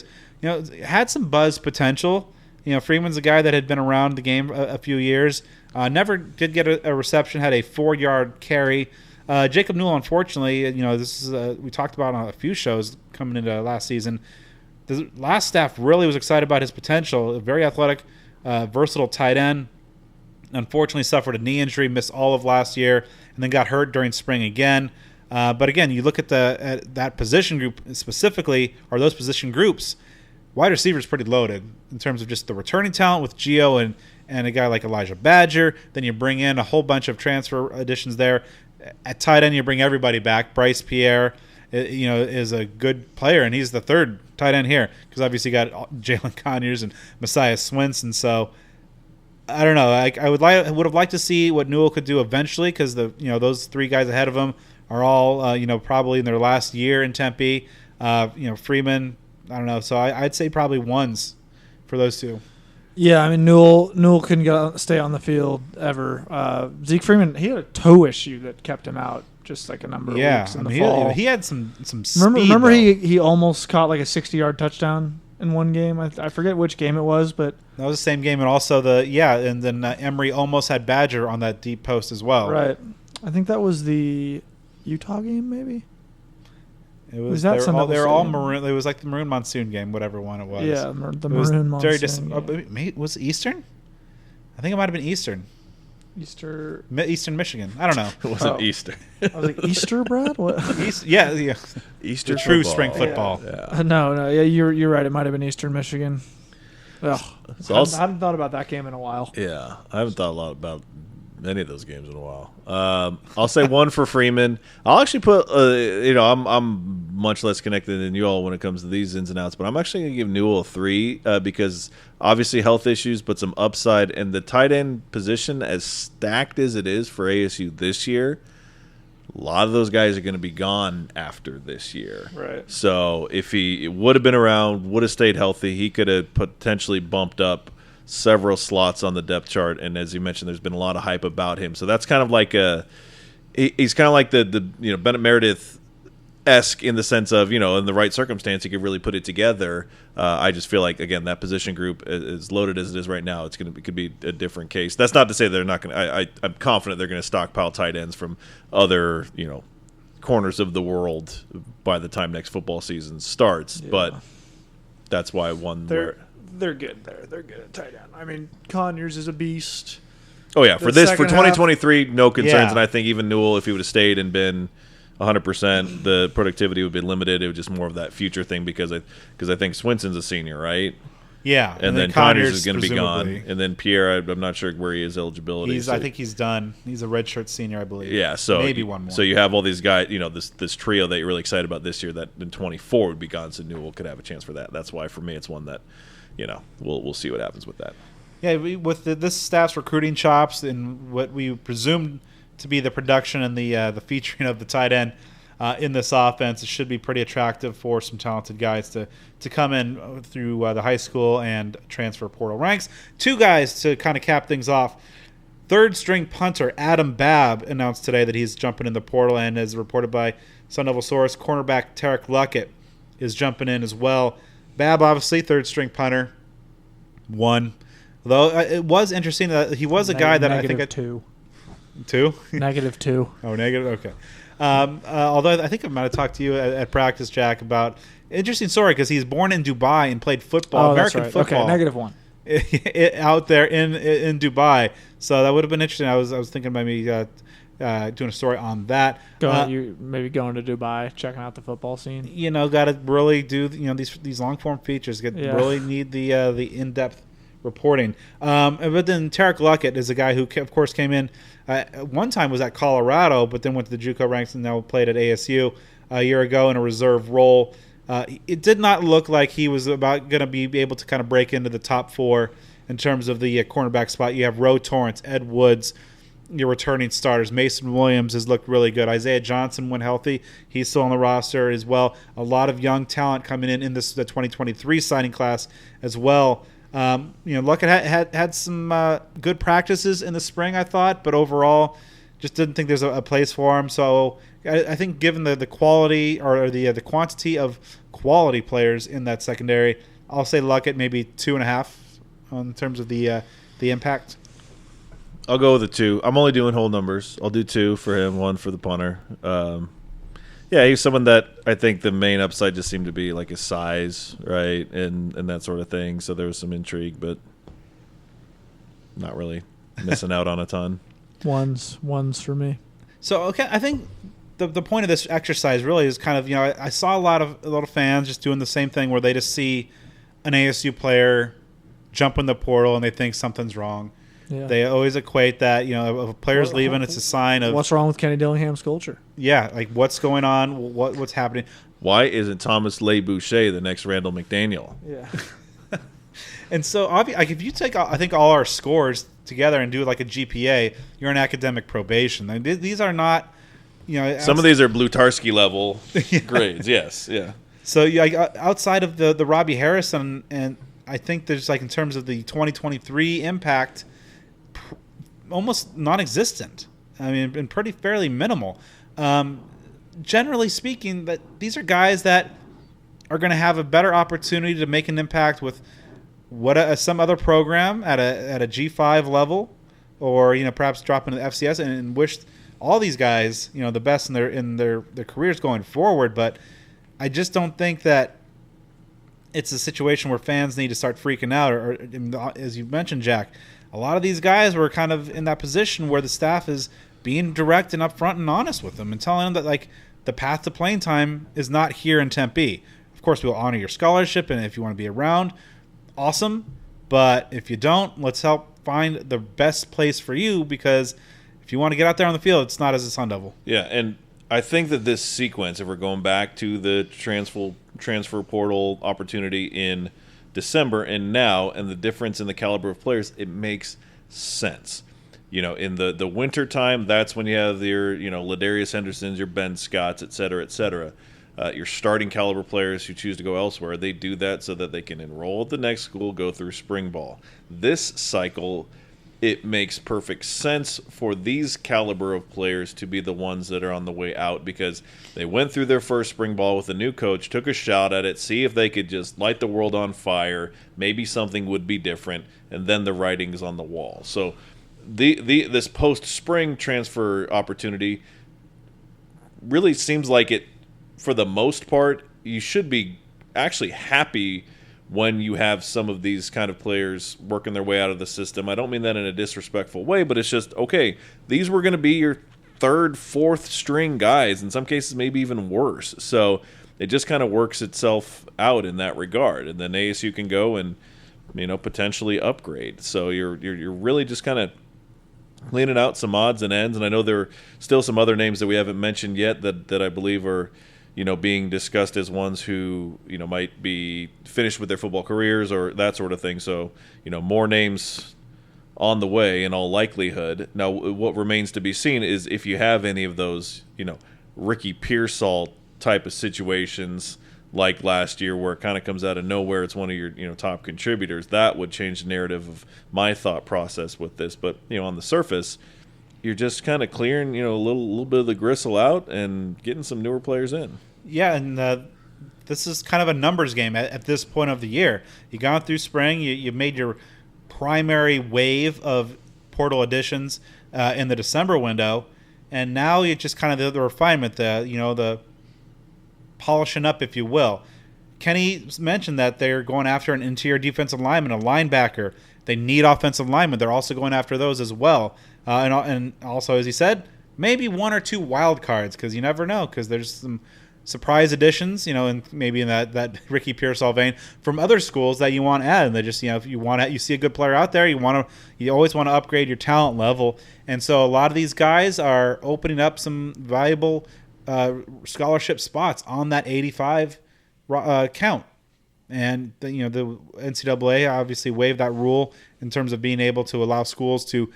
had some buzz potential. Freeman's a guy that had been around the game a few years. Never did get a reception. Had a 4-yard carry. Jacob Newell, unfortunately, this is we talked about on a few shows coming into last season. The last staff really was excited about his potential. A very athletic, versatile tight end. Unfortunately, suffered a knee injury, missed all of last year, and then got hurt during spring again. But again, you look at that position group specifically, or those position groups, wide receiver is pretty loaded in terms of just the returning talent with Gio and a guy like Elijah Badger. Then you bring in a whole bunch of transfer additions there. At tight end, you bring everybody back. Bryce Pierre, is a good player, and he's the third tight end here because obviously you got Jalen Conyers and Messiah Swinson. So I don't know. I would have liked to see what Newell could do eventually because those three guys ahead of him are all probably in their last year in Tempe. Freeman, I don't know. So I'd say probably ones for those two. Yeah, I mean Newell couldn't stay on the field ever. Zeke Freeman, he had a toe issue that kept him out just like a number of weeks in the fall. He had some speed. Remember he almost caught like a 60-yard touchdown in one game. I forget which game it was, but that was the same game. And also and then Emory almost had Badger on that deep post as well. Right. I think that was the Utah game, maybe. It was they were all maroon. It was like the Maroon Monsoon game, whatever one it was. Yeah, Maroon Monsoon. Was it Eastern? I think it might have been Eastern. Eastern Michigan. I don't know. It wasn't Easter. I was like, Easter, Brad? What? Yeah. Easter true football. spring football. Yeah. No. Yeah, you're right. It might have been Eastern Michigan. Ugh. I haven't thought about that game in a while. Yeah, I haven't thought a lot about any of those games in a while. I'll say one for Freeman. I'll actually put, I'm much less connected than you all when it comes to these ins and outs, but I'm actually going to give Newell a 3 because obviously health issues, but some upside. And the tight end position, as stacked as it is for ASU this year, a lot of those guys are going to be gone after this year. Right. So if he would have been around, would have stayed healthy, he could have potentially bumped up several slots on the depth chart, and as you mentioned, there's been a lot of hype about him. So that's kind of like he's kind of like the Bennett Meredith-esque in the sense of, in the right circumstance, he could really put it together. I just feel like, again, that position group, as loaded as it is right now, it could be a different case. That's not to say they're not going to. I'm confident they're going to stockpile tight ends from other, corners of the world by the time next football season starts. Yeah. But that's why they're good there. They're good at tight end. I mean, Conyers is a beast. Oh, yeah. For 2023, no concerns. Yeah. And I think even Newell, if he would have stayed and been 100%, the productivity would be limited. It was just more of that future thing because I think Swinson's a senior, right? Yeah. And then Conyers is going to be gone. And then Pierre, I'm not sure where he is eligibility. I think he's done. He's a redshirt senior, I believe. Yeah. So maybe one more. So you have all these guys, this trio that you're really excited about this year that in 24 would be gone. So Newell could have a chance for that. That's why for me it's one that, we'll see what happens with that. Yeah, with this staff's recruiting chops and what we presume to be the production and the featuring of the tight end in this offense, it should be pretty attractive for some talented guys to come in through the high school and transfer portal ranks. Two guys to kind of cap things off. Third-string punter Adam Babb announced today that he's jumping in the portal, and as reported by Sun Devil source, cornerback Tarek Luckett is jumping in as well. Babb, obviously, third-string punter, one. Though it was interesting that he was a guy that I think -2. -2? Oh, negative? Okay. Although I think I might have talked to you at practice, Jack, about interesting story because he's born in Dubai and played football, American football. Okay, -1. Out there in Dubai. So that would have been interesting. I was thinking maybe doing a story on that. You maybe going to Dubai, checking out the football scene. Got to really do these long form features. Really need the in depth reporting. But then Tarek Luckett is a guy who, of course, came in one time was at Colorado, but then went to the JUCO ranks and now played at ASU a year ago in a reserve role. It did not look like he was about going to be able to kind of break into the top 4 in terms of the cornerback spot. You have Roe Torrance, Ed Woods, your returning starters. Mason Williams has looked really good. Isaiah Johnson, when healthy, he's still on the roster as well. A lot of young talent coming in the 2023 signing class as well. Luckett had some good practices in the spring, I thought, but overall just didn't think there's a place for him. So I think given the quality or the quantity of quality players in that secondary, I'll say Luckett maybe 2.5 in terms of the impact. I'll go with a 2. I'm only doing whole numbers. I'll do 2 for him, 1 for the punter. He's someone that I think the main upside just seemed to be like his size, right, and that sort of thing. So there was some intrigue, but not really missing out on a ton. Ones for me. So okay, I think the point of this exercise really is kind of I saw a lot of fans just doing the same thing where they just see an ASU player jump in the portal and they think something's wrong. Yeah. They always equate that, if a player's leaving, it's a sign of what's wrong with Kenny Dillingham's culture. Yeah, like what's going on, what's happening. Why isn't Thomas Leigh Boucher the next Randall McDaniel? Yeah. And so, if you take, I think, all our scores together and do like a GPA, you're on academic probation. I mean, these are not, some of these are Blutarski level grades. Yes, yeah. So outside of the Robbie Harrison, and I think there's in terms of the 2023 impact, almost non-existent. I mean, been fairly minimal. Generally speaking, that these are guys that are going to have a better opportunity to make an impact with some other program at a G5 level, or perhaps drop into the FCS, and wish all these guys the best in their careers going forward. But I just don't think that it's a situation where fans need to start freaking out, or as you mentioned, Jack. A lot of these guys were kind of in that position where the staff is being direct and upfront and honest with them and telling them that the path to playing time is not here in Tempe. Of course, we'll honor your scholarship, and if you want to be around, awesome. But if you don't, let's help find the best place for you, because if you want to get out there on the field, it's not as a Sun Devil. Yeah, and I think that this sequence, if we're going back to the transfer portal opportunity in December and now, and the difference in the caliber of players, it makes sense. In the winter time, that's when you have your Ladarius Hendersons, your Ben Scotts, et cetera, your starting caliber players who choose to go elsewhere. They do that so that they can enroll at the next school, go through spring ball. This cycle, it makes perfect sense for these caliber of players to be the ones that are on the way out, because they went through their first spring ball with a new coach, took a shot at it, see if they could just light the world on fire, maybe something would be different, and then the writing's on the wall. So this post-spring transfer opportunity really seems like it, for the most part, you should be actually happy when you have some of these kind of players working their way out of the system. I don't mean that in a disrespectful way, but it's just, okay, these were going to be your third, fourth string guys, in some cases maybe even worse. So it just kind of works itself out in that regard. And then ASU can go and, potentially upgrade. So you're really just kind of cleaning out some odds and ends. And I know there are still some other names that we haven't mentioned yet that I believe are being discussed as ones who, might be finished with their football careers or that sort of thing. So, more names on the way in all likelihood. Now, what remains to be seen is if you have any of those, Ricky Pearsall type of situations like last year where it kind of comes out of nowhere, it's one of your, top contributors. That would change the narrative of my thought process with this. But, on the surface, you're just kind of clearing, a little bit of the gristle out and getting some newer players in. Yeah, and this is kind of a numbers game at this point of the year. You gone through spring, you made your primary wave of portal additions in the December window, and now you just kind of the refinement, the polishing up, if you will. Kenny mentioned that they're going after an interior defensive lineman, a linebacker. They need offensive linemen. They're also going after those as well. And also, as he said, maybe 1 or 2 wild cards, because you never know, because there's some surprise additions, and maybe in that Ricky Pearsall vein from other schools that you want to add. And they just, if you see a good player out there, you always want to upgrade your talent level. And so a lot of these guys are opening up some valuable scholarship spots on that 85 count. And the NCAA obviously waived that rule in terms of being able to allow schools to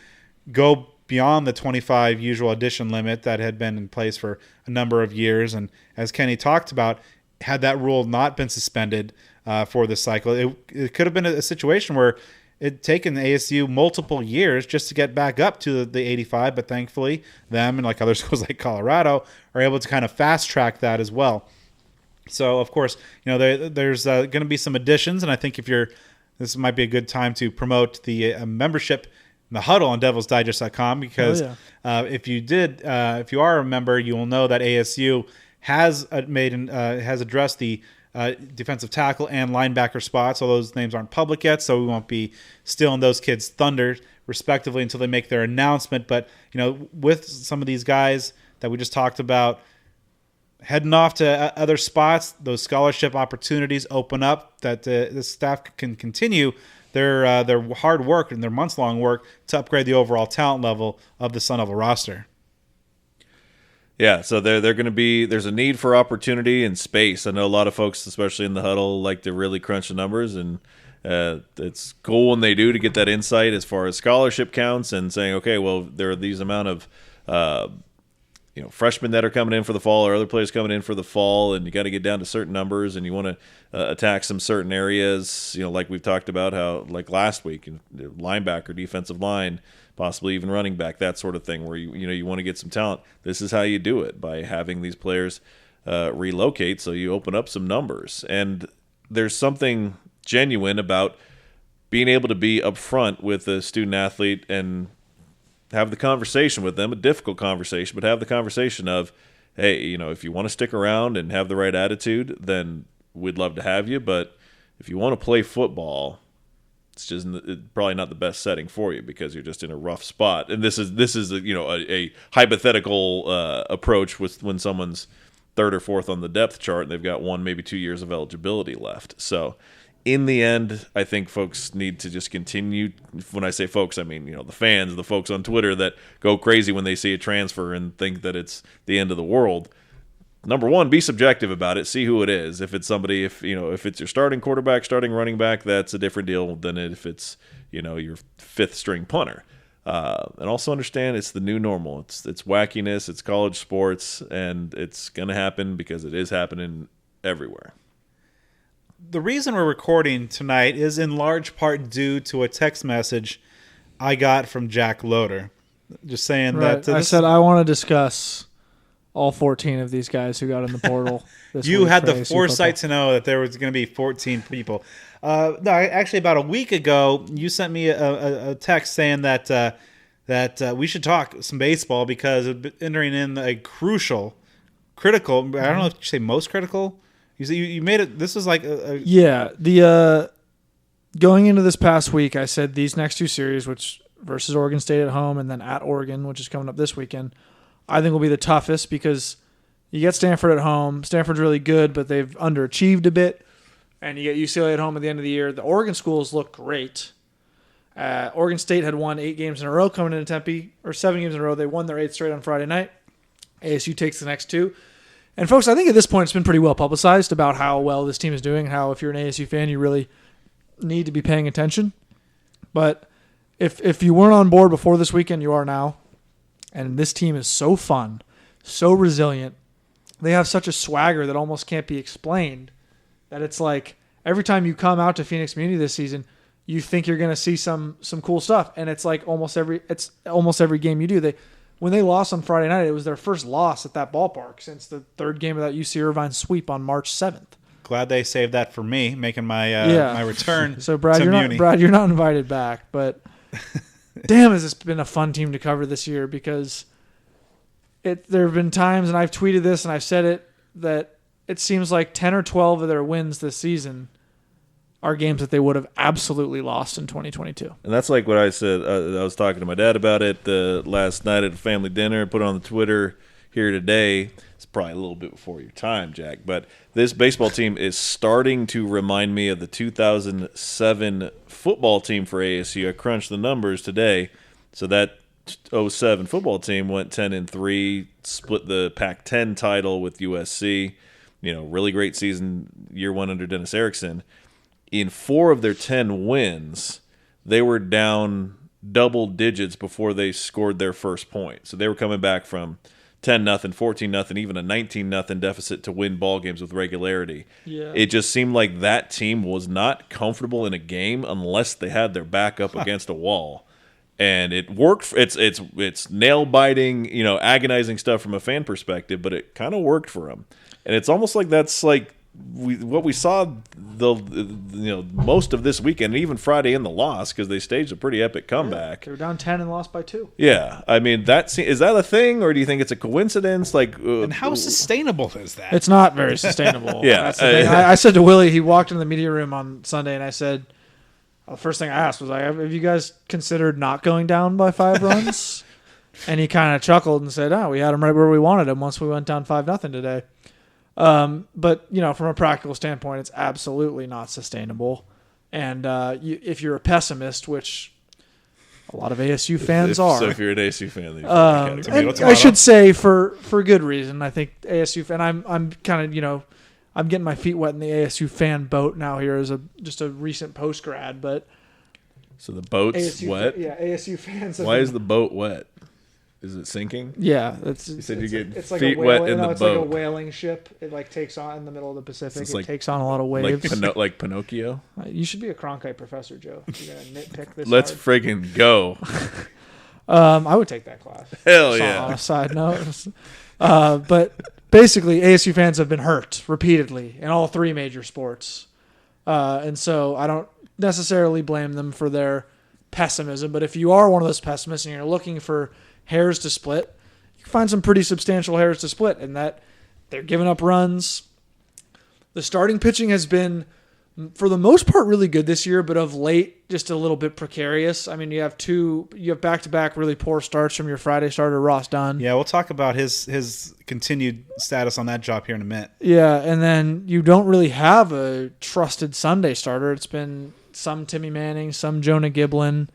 go beyond the 25 usual addition limit that had been in place for a number of years. And as Kenny talked about, had that rule not been suspended for this cycle, it could have been a situation where it taken ASU multiple years just to get back up to the 85. But thankfully, them and like other schools like Colorado are able to kind of fast track that as well. So, of course, there's going to be some additions, and I think this might be a good time to promote the membership in the huddle on devilsdigest.com, because if you are a member, you will know that ASU has addressed the defensive tackle and linebacker spots. All those names aren't public yet, so we won't be stealing those kids' thunder, respectively, until they make their announcement. But with some of these guys that we just talked about heading off to other spots, those scholarship opportunities open up, that the staff can continue their hard work and their months-long work to upgrade the overall talent level of the Sun Devil roster. Yeah, so they're going to be, there's a need for opportunity and space. I know a lot of folks, especially in the huddle, like to really crunch the numbers, and it's cool when they do to get that insight as far as scholarship counts and saying, okay, well, there are these amount of freshmen that are coming in for the fall or other players coming in for the fall, and you got to get down to certain numbers, and you want to attack some certain areas, like we've talked about, how like last week, linebacker, defensive line, possibly even running back, that sort of thing, where you want to get some talent. This is how you do it, by having these players relocate, so you open up some numbers. And there's something genuine about being able to be upfront with a student athlete and have the conversation with them, a difficult conversation, but have the conversation of, hey, if you want to stick around and have the right attitude, then we'd love to have you. But if you want to play football, it's probably not the best setting for you, because you're just in a rough spot. And this is a hypothetical approach with when someone's third or fourth on the depth chart and they've got 1, maybe 2 years of eligibility left. So in the end, I think folks need to just continue. When I say folks, I mean, the fans, the folks on Twitter that go crazy when they see a transfer and think that it's the end of the world. Number one, be subjective about it. See who it is. If it's somebody, if it's your starting quarterback, starting running back, that's a different deal than if it's, your fifth string punter. And also understand it's the new normal. It's wackiness. It's college sports, and it's going to happen because it is happening everywhere. The reason we're recording tonight is in large part due to a text message I got from Jack Loder, just saying that I said I want to discuss all 14 of these guys who got in the portal. You had the foresight to know that there was going to be 14 people. No, actually, about a week ago, you sent me a text saying that we should talk some baseball, because entering in a critical. I don't know if you say most critical. You made it. This is like the going into this past week, I said these next 2 series, which versus Oregon State at home and then at Oregon, which is coming up this weekend, I think will be the toughest, because you get Stanford at home. Stanford's really good, but they've underachieved a bit, and you get UCLA at home at the end of the year. The Oregon schools look great. Oregon State had won 8 games in a row coming into Tempe, or 7 games in a row. They won their 8th straight on Friday night. ASU takes the next 2. And, folks, I think at this point it's been pretty well publicized about how well this team is doing, how if you're an ASU fan, you really need to be paying attention. But if you weren't on board before this weekend, you are now. And this team is so fun, so resilient. They have such a swagger that almost can't be explained, that it's like every time you come out to Phoenix Community this season, you think you're going to see some cool stuff. And it's like almost every game you do. When they lost on Friday night, it was their first loss at that ballpark since the 3rd game of that UC Irvine sweep on March 7th. Glad they saved that for me, making my my return. So Brad, you're not invited back. But damn, has this been a fun team to cover this year, because there have been times, and I've tweeted this and I've said it, that it seems like 10 or 12 of their wins this season are games that they would have absolutely lost in 2022. And that's like what I said. I was talking to my dad about it last night at a family dinner. Put it on the Twitter here today. It's probably a little bit before your time, Jack. But this baseball team is starting to remind me of the 2007 football team for ASU. I crunched the numbers today. So that 07 football team went 10-3, split the Pac-10 title with USC. Really great season, year one under Dennis Erickson. In 4 of their 10 wins, they were down double digits before they scored their first point. So they were coming back from 10-0, 14-0, even a 19-0 deficit to win ball games with regularity. Yeah. It just seemed like that team was not comfortable in a game unless they had their back up against a wall. And it worked. It's nail biting, agonizing stuff from a fan perspective, but it kind of worked for them. And it's almost like that's like what we saw most of this weekend, and even Friday in the loss, because they staged a pretty epic comeback. They were down 10 and lost by 2. Yeah, I mean, is that a thing, or do you think it's a coincidence? And how sustainable is that? It's not very sustainable. Yeah, That's the thing. I said to Willie, he walked into the media room on Sunday, and I said, the first thing I asked was, have you guys considered not going down by 5 runs? And he kind of chuckled and said, we had them right where we wanted them once we went down 5-0 today. But, from a practical standpoint, it's absolutely not sustainable. And if you're a pessimist, which a lot of ASU fans are. So if you're an ASU fan, then I should say for good reason. I think ASU fan, I'm kind of, I'm getting my feet wet in the ASU fan boat now here as just a recent post-grad. But so the boat's ASU, wet? ASU fans. Why is the boat wet? Is it sinking? Yeah, you said you get it's like feet a whale, wet in the it's boat. like a whaling ship. It takes on in the middle of the Pacific. It's it takes on a lot of waves. Like Pinocchio. You should be a Cronkite professor, Joe. You're gonna nitpick this. Let's friggin' go. I would take that class. Hell yeah. On a side note, but basically, ASU fans have been hurt repeatedly in all 3 major sports, and so I don't necessarily blame them for their pessimism. But if you are one of those pessimists and you're looking for hairs to split, you can find some pretty substantial hairs to split in that they're giving up runs. The starting pitching has been, for the most part, really good this year, but of late, just a little bit precarious. I mean, you have back-to-back really poor starts from your Friday starter, Ross Dunn. Yeah, we'll talk about his continued status on that job here in a minute. Yeah, and then you don't really have a trusted Sunday starter. It's been some Timmy Manning, some Jonah Giblin.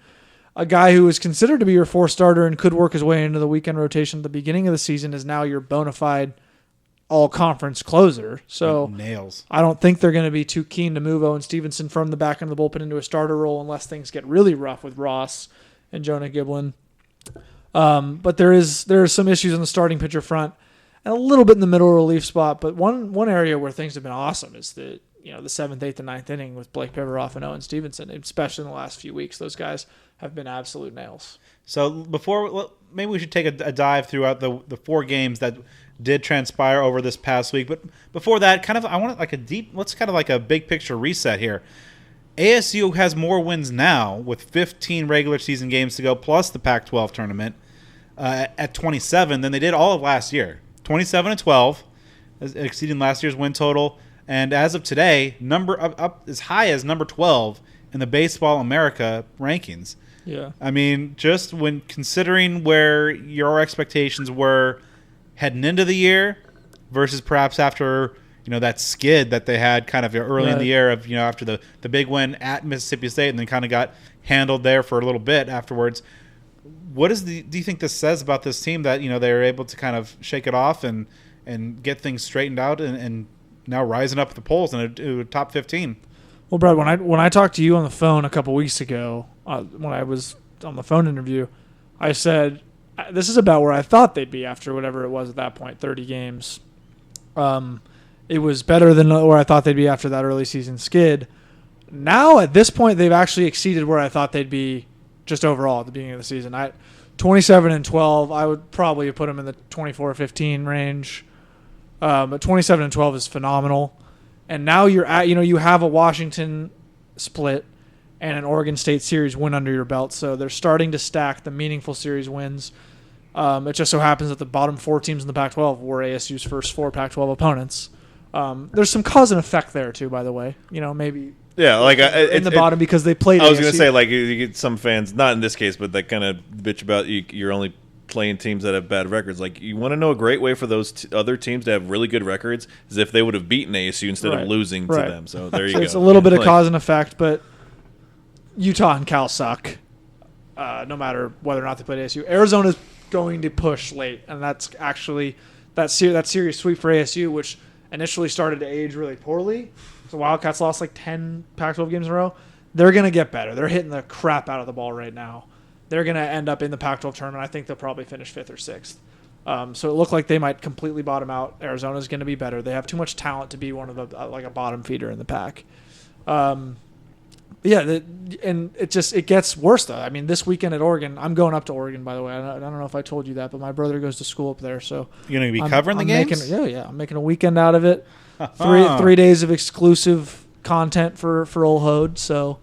A guy who was considered to be your 4th starter and could work his way into the weekend rotation at the beginning of the season is now your bona fide all-conference closer. So nails. I don't think they're going to be too keen to move Owen Stevenson from the back end of the bullpen into a starter role unless things get really rough with Ross and Jonah Giblin. But there are some issues on the starting pitcher front and a little bit in the middle relief spot. But one area where things have been awesome is the 7th, 8th, and 9th inning with Blake Pivaroff and Owen Stevenson, especially in the last few weeks. Those guys have been absolute nails. So maybe we should take a dive throughout the 4 games that did transpire over this past week. But before that, I want let's kind of like a big picture reset here. ASU has more wins now with 15 regular season games to go, plus the Pac-12 tournament at 27 than they did all of last year. 27-12, exceeding last year's win total. And as of today, up as high as number 12 in the Baseball America rankings. Yeah. I mean, just when considering where your expectations were heading into the year versus perhaps after, that skid that they had kind of early in the year of, after the big win at Mississippi State and then kind of got handled there for a little bit afterwards. What do you think this says about this team that, they were able to kind of shake it off and get things straightened out and now rising up the polls in a top 15? Well, Brad, when I talked to you on the phone a couple weeks ago, when I was on the phone interview, I said, this is about where I thought they'd be after whatever it was at that point, 30 games. It was better than where I thought they'd be after that early season skid. Now, at this point, they've actually exceeded where I thought they'd be just overall at the beginning of the season. 27-12, I would probably put them in the 24-15 range. But 27-12 is phenomenal. And now you're at, you have a Washington split and an Oregon State series win under your belt. So they're starting to stack the meaningful series wins. It just so happens that the bottom 4 teams in the Pac-12 were ASU's first 4 Pac-12 opponents. There's some cause and effect there too, by the way. Maybe Yeah, like in the bottom because they played. I was going ASU. to say, like, you get some fans, not in this case, but that kind of bitch about you're only playing teams that have bad records. Like, you want to know a great way for those other teams to have really good records is if they would have beaten ASU instead of losing to them. So there you go. It's a little bit of cause and effect, but Utah and Cal suck. No matter whether or not they played ASU, Arizona's going to push late, and that's actually that series sweep for ASU, which initially started to age really poorly. So Wildcats lost like 10 Pac-12 games in a row. They're going to get better. They're hitting the crap out of the ball right now. They're going to end up in the Pac-12 tournament. I think they'll probably finish 5th or 6th. So it looked like they might completely bottom out. Arizona's going to be better. They have too much talent to be one of the like a bottom feeder in the pack. And it gets worse though. I mean, this weekend at Oregon, I'm going up to Oregon, by the way. I don't know if I told you that, but my brother goes to school up there, so you're going to be covering the games. I'm making a weekend out of it. 3 days of exclusive content for Old Hode. So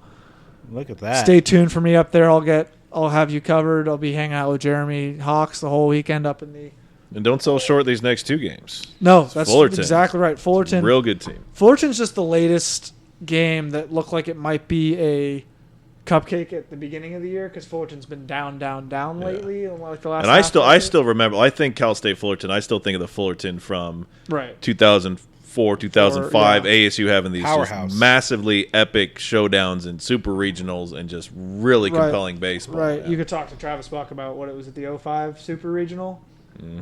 look at that. Stay tuned for me up there. I'll have you covered. I'll be hanging out with Jeremy Hawks the whole weekend up in the. And don't sell short these next 2 games. No, that's Fullerton. exactly right. Fullerton, real good team. Fullerton's just the latest game that looked like it might be a cupcake at the beginning of the year because Fullerton's been down lately. Like the last. And I still remember. I think Cal State Fullerton. I still think of the Fullerton from 2004, 2005. ASU having these just massively epic showdowns and super regionals and just really compelling baseball. Right. Yeah. You could talk to Travis Buck about what it was at the 05 Super Regional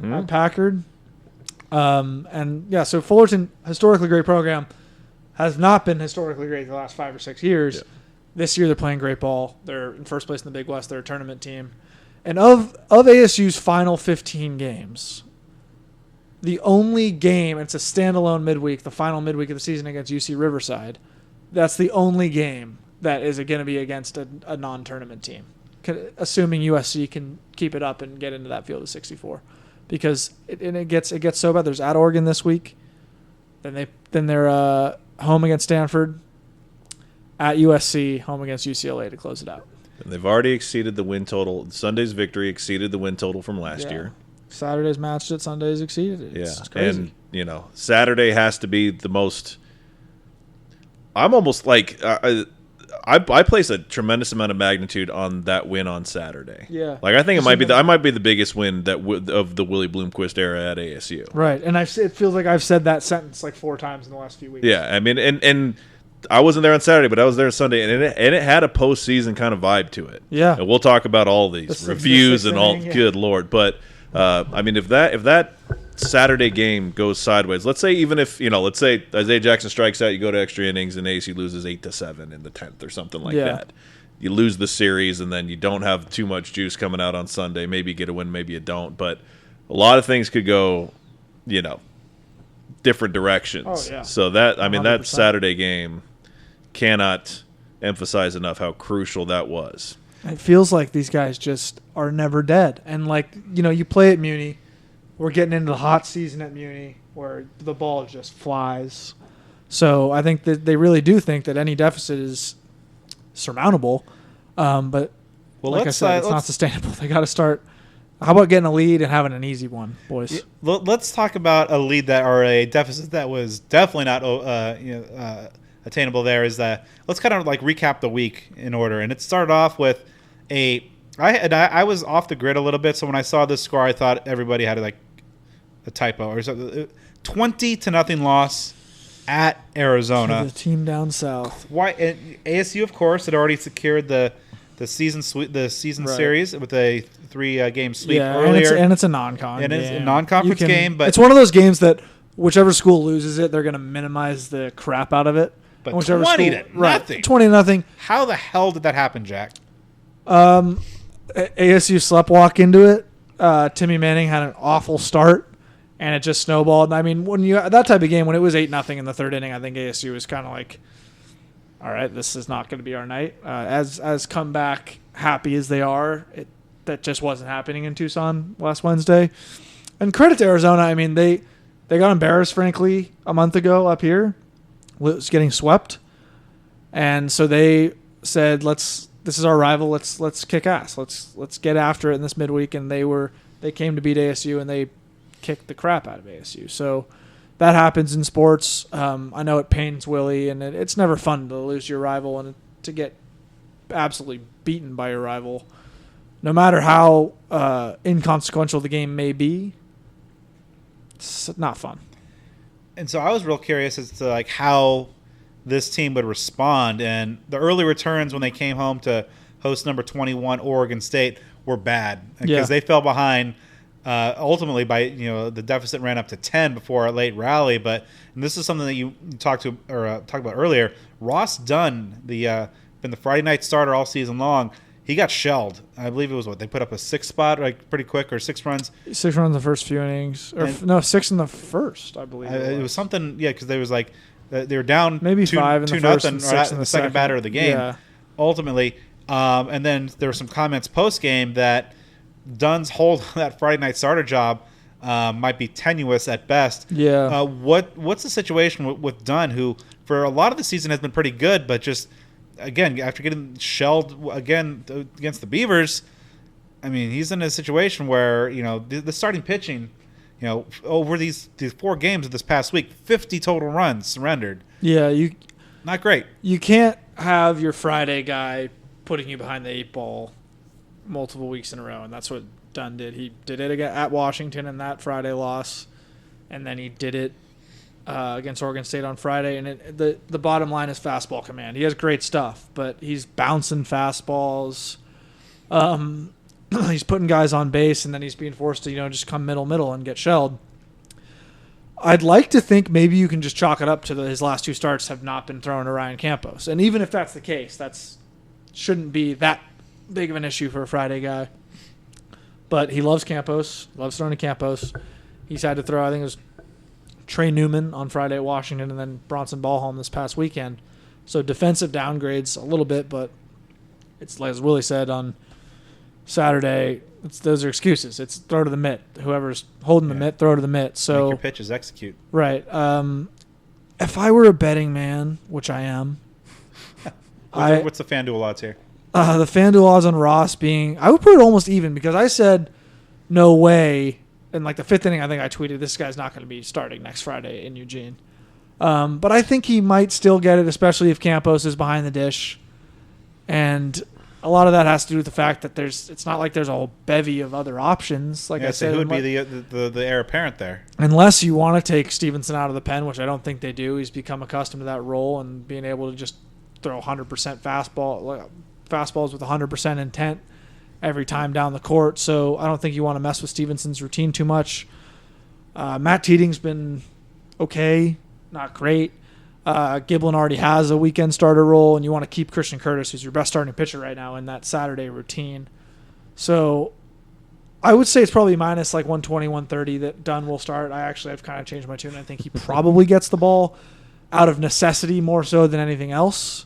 at Packard. So Fullerton, historically great program, has not been historically great the last 5 or 6 years. Yeah. This year they're playing great ball. They're in first place in the Big West. They're a tournament team. And of ASU's final 15 games, the only game, it's a standalone midweek, the final midweek of the season against UC Riverside, that's the only game that is going to be against a non-tournament team, assuming USC can keep it up and get into that field of 64. Because it gets so bad. There's at Oregon this week. Then they're home against Stanford, at USC, home against UCLA to close it out. And they've already exceeded the win total. Sunday's victory exceeded the win total from last year. Saturday's matched it. Sunday's exceeded it. It's crazy. And, Saturday has to be the most – I'm almost like I place a tremendous amount of magnitude on that win on Saturday. Yeah. Like, I think it might be the biggest win of the Willie Bloomquist era at ASU. Right. And it feels like I've said that sentence like 4 times in the last few weeks. Yeah. I mean, and I wasn't there on Saturday, but I was there Sunday, and it had a postseason kind of vibe to it. Yeah. And we'll talk about all these reviews and all. Yeah. Good Lord. But, I mean, if that Saturday game goes sideways, let's say even if, let's say Isaiah Jackson strikes out, you go to extra innings, and ASU loses 8-7 in the 10th or something like that. You lose the series, and then you don't have too much juice coming out on Sunday. Maybe you get a win, maybe you don't. But a lot of things could go, different directions. Oh, yeah. So that 100%. That Saturday game cannot emphasize enough how crucial that was. It feels like these guys just are never dead. And you play at Muni. We're getting into the hot season at Muni where the ball just flies. So I think that they really do think that any deficit is surmountable. But like I said, it's not sustainable. They got to start. How about getting a lead and having an easy one, boys? Yeah, let's talk about a lead or a deficit that was definitely not attainable. There is that. Let's kind of recap the week in order, and it started off with I was off the grid a little bit, so when I saw this score, I thought everybody had a typo or something. 20-0 loss at Arizona. The team down south. Why? ASU, of course, had already secured the season series with a 3-game sweep earlier, and it's a non-con. And it's a non-conference game, but it's one of those games that whichever school loses it, they're going to minimize the crap out of it. But 20-0. 20-0. How the hell did that happen, Jack? ASU sleptwalk into it. Timmy Manning had an awful start, and it just snowballed. I mean, when that type of game, when it was 8-0 in the third inning, I think ASU was kind of like, all right, this is not going to be our night. As comeback happy as they are, that just wasn't happening in Tucson last Wednesday. And credit to Arizona. I mean, they got embarrassed, frankly, a month ago up here. Was getting swept, and so they said, this is our rival. Let's kick ass. Let's get after it in this midweek. And they came to beat ASU, and they kicked the crap out of ASU. So that happens in sports. I know it pains Willie, and it's never fun to lose your rival and to get absolutely beaten by your rival. No matter how inconsequential the game may be, it's not fun. And so I was real curious as to like how this team would respond. And the early returns when they came home to host number 21 Oregon State were bad because they fell behind. Ultimately, by the deficit ran up to 10 before a late rally. But and this is something that you talked about earlier. Ross Dunn, been the Friday night starter all season long. He got shelled. I believe it was they put up a 6 spot like pretty quick or 6 runs. 6 runs in the first few innings, or 6 in the first, I believe. It was something, because they was like they were down maybe 5 in the first and 6 in the second batter of the game. Yeah. Ultimately, and then there were some comments post game that Dunn's hold on that Friday night starter job might be tenuous at best. Yeah. What's the situation with Dunn, who for a lot of the season has been pretty good, but just again after getting shelled again against the Beavers, I mean he's in a situation where the starting pitching, over these 4 games of this past week, 50 total runs surrendered. Yeah, not great. You can't have your Friday guy putting you behind the 8 ball multiple weeks in a row, and that's what Dunn did. He did it again at Washington in that Friday loss, and then he did it against Oregon State on Friday. And the bottom line is fastball command. He has great stuff, but he's bouncing fastballs. He's putting guys on base, and then he's being forced to just come middle and get shelled. I'd like to think maybe you can just chalk it up to his last 2 starts have not been thrown to Ryan Campos, and even if that's the case, shouldn't be that big of an issue for a Friday guy. But he loves Campos, loves throwing to Campos. He's had to throw, I think it was Trey Newman on Friday at Washington and then Bronson Ballholm this past weekend. So defensive downgrades a little bit, but it's like as Willie said on Saturday, those are excuses. It's throw to the mitt. Whoever's holding the mitt, throw to the mitt. So make your pitches execute. Right. If I were a betting man, which I am, what's the FanDuel odds here? The FanDuel odds on Ross I would put it almost even because I said no way. In like the 5th inning, I think I tweeted this guy's not going to be starting next Friday in Eugene. But I think he might still get it, especially if Campos is behind the dish. And a lot of that has to do with the fact that it's not like there's a whole bevy of other options. Like I said, who would be the heir apparent there? Unless you want to take Stevenson out of the pen, which I don't think they do. He's become accustomed to that role and being able to just throw 100% fastballs with 100% intent every time down the court. So I don't think you want to mess with Stevenson's routine too much. Matt Teeding's been okay, not great. Giblin already has a weekend starter role, and you want to keep Christian Curtis, who's your best starting pitcher right now, in that Saturday routine. So I would say it's probably minus like 120, 130 that Dunn will start. I've kind of changed my tune. I think he probably gets the ball out of necessity more so than anything else.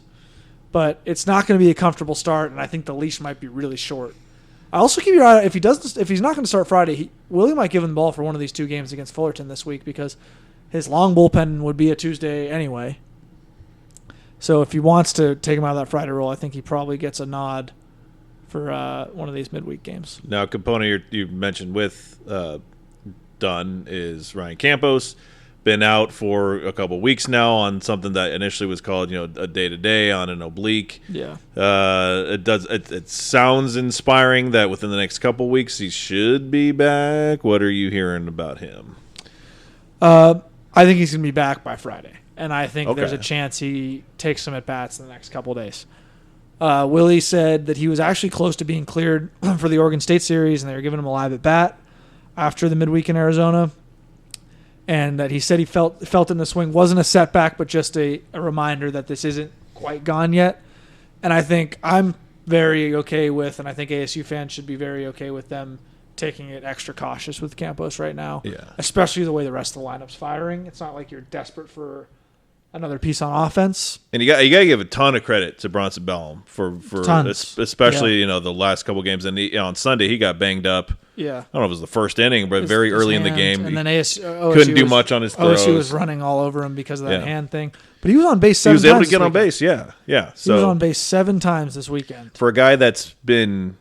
But it's not going to be a comfortable start, and I think the leash might be really short. I also keep your eye if he's not going to start Friday, Willie might give him the ball for one of these 2 games against Fullerton this week because his long bullpen would be a Tuesday anyway. So if he wants to take him out of that Friday role, I think he probably gets a nod for one of these midweek games. Now, component you mentioned with Dunn is Ryan Campos. Been out for a couple weeks now on something that initially was called, a day-to-day on an oblique. Yeah. It sounds inspiring that within the next couple weeks he should be back. What are you hearing about him? I think he's going to be back by Friday, and I think there's a chance he takes some at-bats in the next couple days. Willie said that he was actually close to being cleared for the Oregon State series, and they were giving him a live at-bat after the midweek in Arizona. And that he said he felt in the swing wasn't a setback, but just a reminder that this isn't quite gone yet. And I think I'm very okay with, and I think ASU fans should be very okay with them taking it extra cautious with Campos right now. Yeah. Especially the way the rest of the lineup's firing. It's not like you're desperate for another piece on offense. And you got to give a ton of credit to Bronson Bellum for especially the last couple games. And on Sunday he got banged up. Yeah, I don't know if it was the first inning, but very early in the game, and then OSU couldn't do much on his throws. OSU was running all over him because of that hand thing. But he was on base 7 times. He was able to get on base. Yeah. So he was on base 7 times this weekend for a guy that's been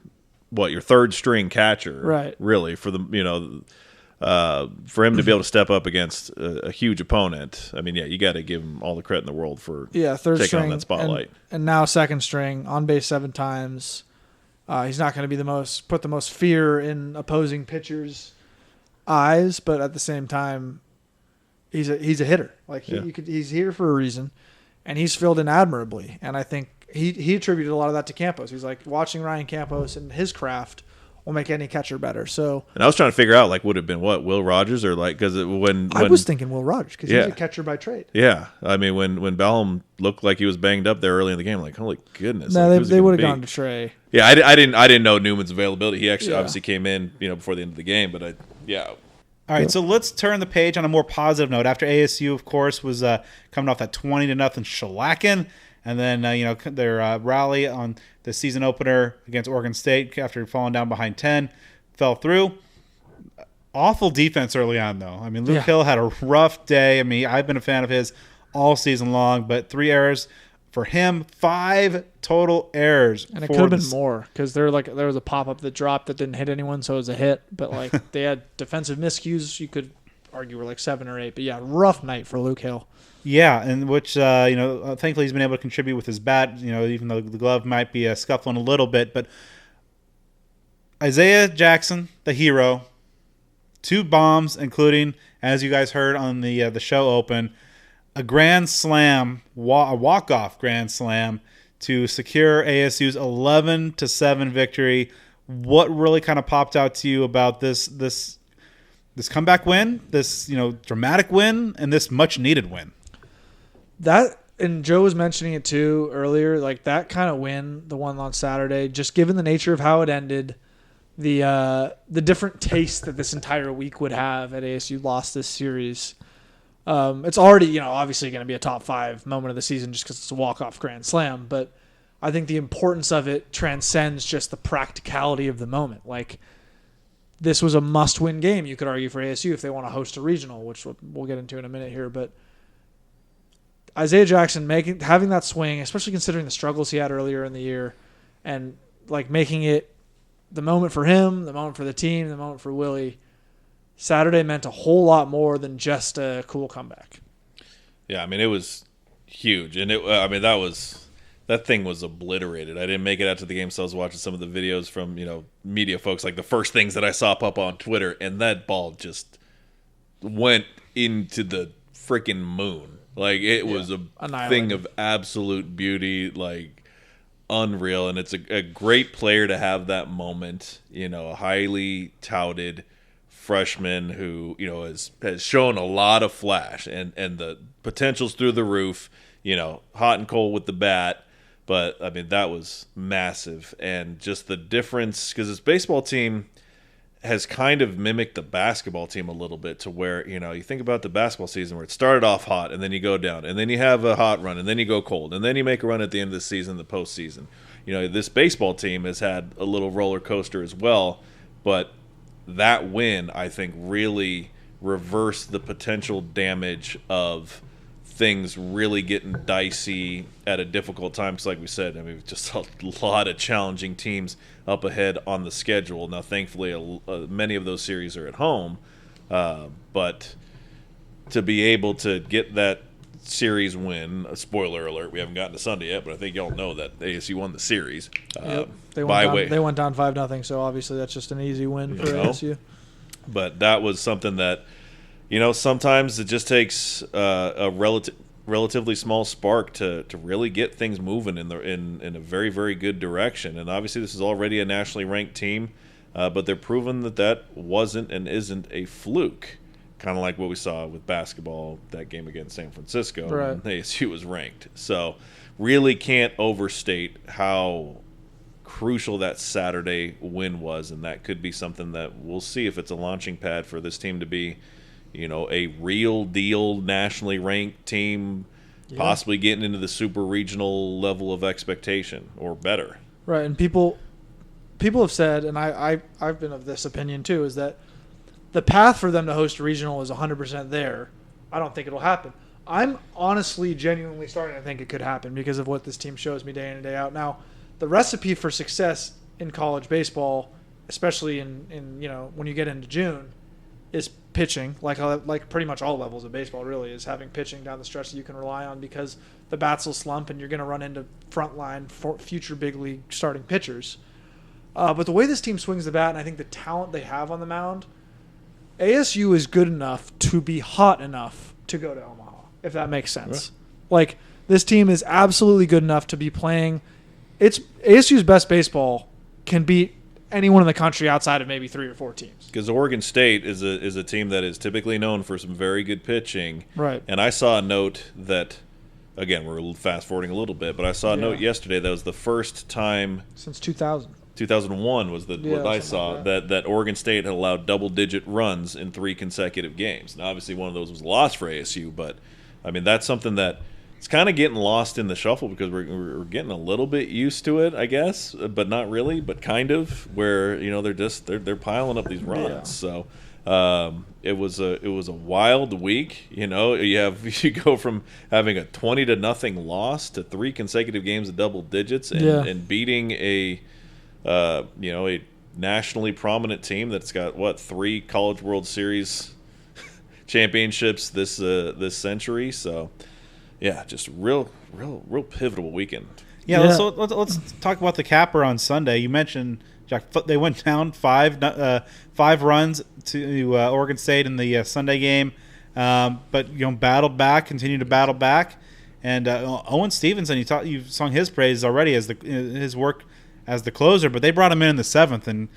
your 3rd string catcher, right? Really for the for him to be able to step up against a huge opponent, I mean, yeah, you got to give him all the credit in the world for third taking string on that spotlight. And now second string, on base 7 times. He's not going to be put the most fear in opposing pitchers' eyes, but at the same time, he's a hitter. Like he's here for a reason, and he's filled in admirably. And I think he attributed a lot of that to Campos. He's like, watching Ryan Campos and his craft will make any catcher better. So, and I was trying to figure out, like, would it have been Will Rogers, or like, because I was thinking Will Rogers because he's a catcher by trade. Yeah, I mean, when Bellum looked like he was banged up there early in the game, like, holy goodness. No, like, they would have gone to Trey. Yeah, I didn't know Newman's availability. He actually obviously came in, before the end of the game, but All right, so let's turn the page on a more positive note. After ASU, of course, was coming off that 20-0 shellacking, and then their rally on the season opener against Oregon State after falling down behind 10, fell through. Awful defense early on, though. I mean, Luke Hill had a rough day. I mean, I've been a fan of his all season long, but 3 errors for him, 5 total errors. And it could have been more because there was a pop-up that dropped that didn't hit anyone, so it was a hit. But like they had defensive miscues you could argue were like 7 or 8. But yeah, rough night for Luke Hill. Yeah, and which thankfully he's been able to contribute with his bat. Even though the glove might be scuffling a little bit, but Isaiah Jackson, the hero, 2 bombs, including, as you guys heard on the show open, a grand slam, a walk-off grand slam to secure ASU's 11-7 victory. What really kind of popped out to you about this comeback win, this dramatic win, and this much-needed win? That, and Joe was mentioning it too earlier, like that kind of win, the one on Saturday, just given the nature of how it ended, the different taste that this entire week would have at ASU lost this series. It's already, obviously going to be a top 5 moment of the season just because it's a walk-off grand slam, but I think the importance of it transcends just the practicality of the moment. Like, this was a must-win game, you could argue, for ASU if they want to host a regional, which we'll get into in a minute here, but Isaiah Jackson having that swing, especially considering the struggles he had earlier in the year, and like making it the moment for him, the moment for the team, the moment for Willie. Saturday meant a whole lot more than just a cool comeback. Yeah, I mean, it was huge, and that thing was obliterated. I didn't make it out to the game, so I was watching some of the videos from media folks, like the first things that I saw pop on Twitter, and that ball just went into the freaking moon. Like, it was a thing of absolute beauty, like unreal, and it's a great player to have that moment. A highly touted freshman who has shown a lot of flash, and the potential's through the roof. Hot and cold with the bat, but I mean that was massive, and just the difference because this baseball team has kind of mimicked the basketball team a little bit to where, you think about the basketball season where it started off hot and then you go down and then you have a hot run and then you go cold and then you make a run at the end of the season, the postseason. This baseball team has had a little roller coaster as well, but that win, I think, really reversed the potential damage of things really getting dicey at a difficult time. Because like we said, I mean, just a lot of challenging teams up ahead on the schedule. Now, thankfully, many of those series are at home. But to be able to get that series win, a spoiler alert, we haven't gotten to Sunday yet, but I think y'all know that ASU won the series. They went down 5-0, so obviously that's just an easy win for ASU. But that was something that, sometimes it just takes a relatively small spark to really get things moving in a very, very good direction. And obviously this is already a nationally ranked team, but they're proving that wasn't and isn't a fluke. Kind of like what we saw with basketball, that game against San Francisco. Right. ASU was ranked. So really can't overstate how crucial that Saturday win was, and that could be something that we'll see if it's a launching pad for this team to be, a real deal nationally ranked team, possibly getting into the super regional level of expectation or better. Right, and people have said, and I've been of this opinion too, is that the path for them to host a regional is 100% there. I don't think it'll happen. I'm honestly, genuinely starting to think it could happen because of what this team shows me day in and day out. Now, the recipe for success in college baseball, especially in when you get into June, is pitching, like pretty much all levels of baseball really, is having pitching down the stretch that you can rely on because the bats will slump and you're going to run into frontline future big league starting pitchers. But the way this team swings the bat, and I think the talent they have on the mound, ASU is good enough to be hot enough to go to Omaha, if that makes sense. Right. Like, this team is absolutely good enough to be playing. It's ASU's best baseball can beat anyone in the country outside of maybe 3 or 4 teams. Because Oregon State is a team that is typically known for some very good pitching. Right. And I saw a note that, again, we're fast forwarding a little bit, but I saw a note yesterday that was the first time since 2000. 2001 was what I saw, like that Oregon State had allowed double-digit runs in 3 consecutive games. Now, obviously, one of those was a loss for ASU, but, I mean, that's something that it's kind of getting lost in the shuffle because we're getting a little bit used to it, I guess, but not really, but kind of, where, you know, they're piling up these runs. Yeah. So it was a wild week. You know, you go from having a 20-0 loss to 3 consecutive games of double digits and beating a nationally prominent team that's got 3 College World Series championships this century. So yeah, just real pivotal weekekend. Yeah. Let's talk about the capper on Sunday. You mentioned, Jack, they went down 5 runs to Oregon State in the Sunday game, but battled back, continued to battle back, and Owen Stevenson, you sung his praise already as his work as the closer, but they brought him in the 7th and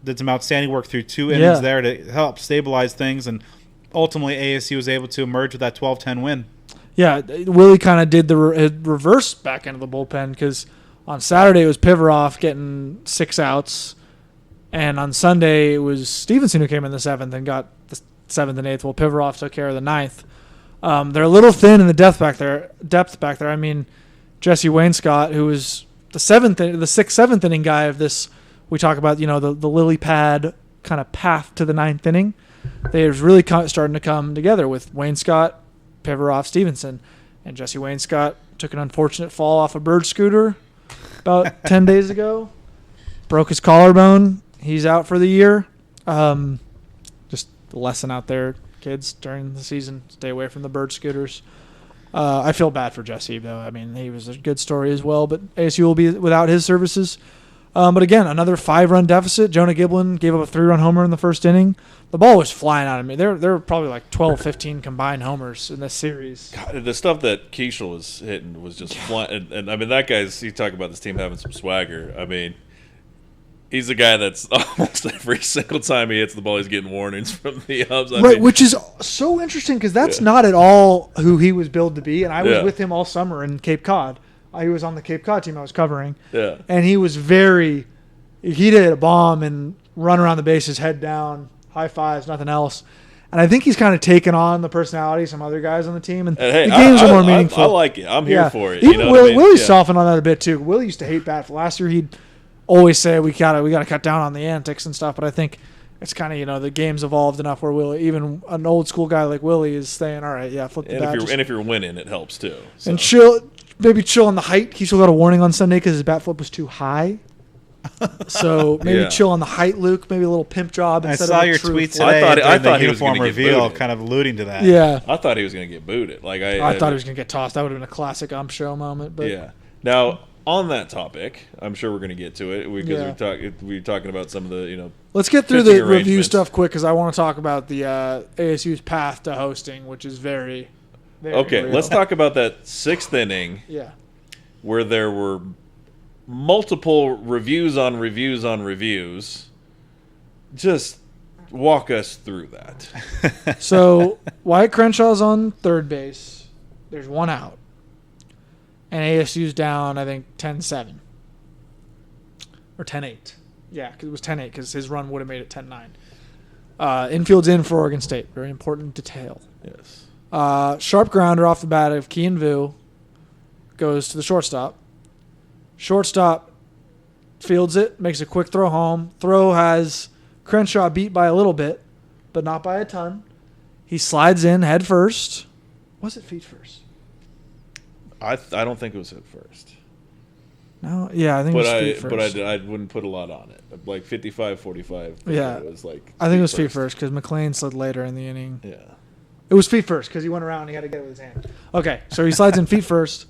did some outstanding work through 2 innings there to help stabilize things, and ultimately ASU was able to emerge with that 12-10 win. Yeah, Willie kind of did the reverse back end of the bullpen because on Saturday it was Pivaroff getting 6 outs, and on Sunday it was Stevenson who came in the 7th and got the 7th and 8th, while Pivaroff took care of the 9th. They're a little thin in the depth back there. I mean, Jesse Wainscott, who was the 6th, 7th inning guy of this, we talk about, the lily pad kind of path to the 9th inning. They're really starting to come together with Wainscott, Pivaroff, Stevenson, and Jesse Wainscott took an unfortunate fall off a bird scooter about 10 days ago. Broke his collarbone. He's out for the year. Just a lesson out there, kids, during the season. Stay away from the bird scooters. I feel bad for Jesse, though. I mean, he was a good story as well, but ASU will be without his services. But again, another 5-run deficit. Jonah Giblin gave up a 3-run homer in the first inning. The ball was flying out of me. There were probably like 12, 15 combined homers in this series. God, the stuff that Keishel was hitting was just flying. And I mean, that guy's, you talk about this team having some swagger. I mean, he's a guy that's almost every single time he hits the ball, he's getting warnings from the ups. I mean, which is so interesting because that's not at all who he was billed to be. And I was with him all summer in Cape Cod. He was on the Cape Cod team I was covering. Yeah. And he was he did a bomb and run around the bases, head down, high fives, nothing else. And I think he's kind of taken on the personality of some other guys on the team. And hey, the games are more meaningful. I like it. I'm here for it. Even Willie softened on that a bit too. Willie used to hate bat. Last year he'd always say we gotta cut down on the antics and stuff. But I think it's kind of, the game's evolved enough where Willie, even an old school guy like Willie, is saying, all right, flip the bat. And if you're winning, it helps too. So. And maybe chill on the height. He still got a warning on Sunday because his bat flip was too high. So maybe chill on the height, Luke. Maybe a little pimp job. I saw your tweet today. I thought he was going to get booted. Kind of alluding to that. Yeah, I thought he was going to get booted. Like I thought he was going to get tossed. That would have been a classic show moment. But yeah. Now on that topic, I'm sure we're going to get to it because we're talking about some of the Let's get through the review stuff quick because I want to talk about the ASU's path to hosting, which is very okay. real. Let's talk about that 6th inning. Yeah. Where there were multiple reviews on reviews on reviews. Just walk us through that. So Wyatt Crenshaw's on third base. There's 1 out. And ASU's down, I think, 10-7. Or 10-8. Yeah, because it was 10-8 because his run would have made it 10-9. Infield's in for Oregon State. Very important detail. Yes. Sharp grounder off the bat of Kean Vu. Goes to the shortstop. Shortstop fields it, makes a quick throw home. Throw has Crenshaw beat by a little bit, but not by a ton. He slides in head first. Was it feet first? I don't think it was head first. No, yeah, I think it was feet first. I wouldn't put a lot on it. Like 55-45. Yeah. It was like I think it was feet first because McLean slid later in the inning. Yeah. It was feet first because he went around and he had to get it with his hand. Okay, so he slides in feet first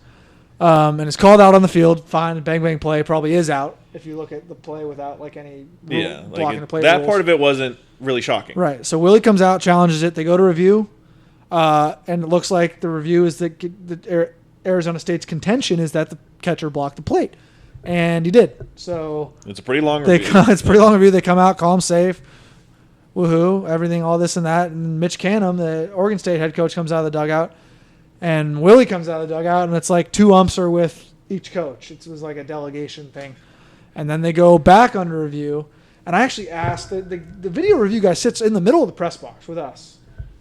and is called out on the field. Fine, bang, bang play. Probably is out if you look at the play without like any blocking the play that rules. part of it wasn't really shocking. Right, so Willie comes out, challenges it. They go to review, and it looks like the review is that Arizona State's contention is that the catcher blocked the plate. And he did. So it's a pretty long review. It's a pretty long review. They come out, call him safe. Woohoo, everything, all this and that. And Mitch Canham, the Oregon State head coach, comes out of the dugout. And Willie comes out of the dugout, and it's like 2 umps are with each coach. It was like a delegation thing. And then they go back under review. And I actually asked, the video review guy sits in the middle of the press box with us.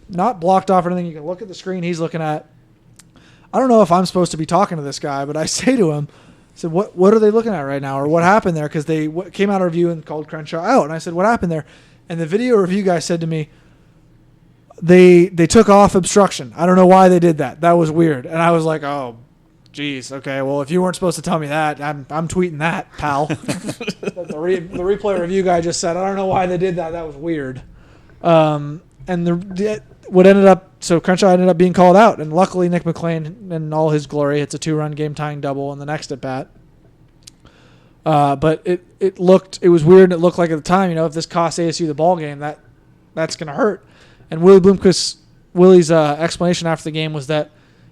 Not blocked off or anything. You can look at the screen he's looking at. I don't know if I'm supposed to be talking to this guy, but I say to him, I said, what are they looking at right now? Or what happened there? Because they came out of review and called Crenshaw out. And I said, what happened there? And the video review guy said to me, they took off obstruction. I don't know why they did that. That was weird. And I was like, oh, geez. Okay, well, if you weren't supposed to tell me that, I'm tweeting that, pal. the replay review guy just said, I don't know why they did that. That was weird. And so Crenshaw ended up being called out. And luckily, Nick McLean, in all his glory, hits a 2-run game-tying double in the next at-bat. But it was weird, and it looked like at the time, if this costs ASU the ball game, that's going to hurt. And Willie's explanation after the game was that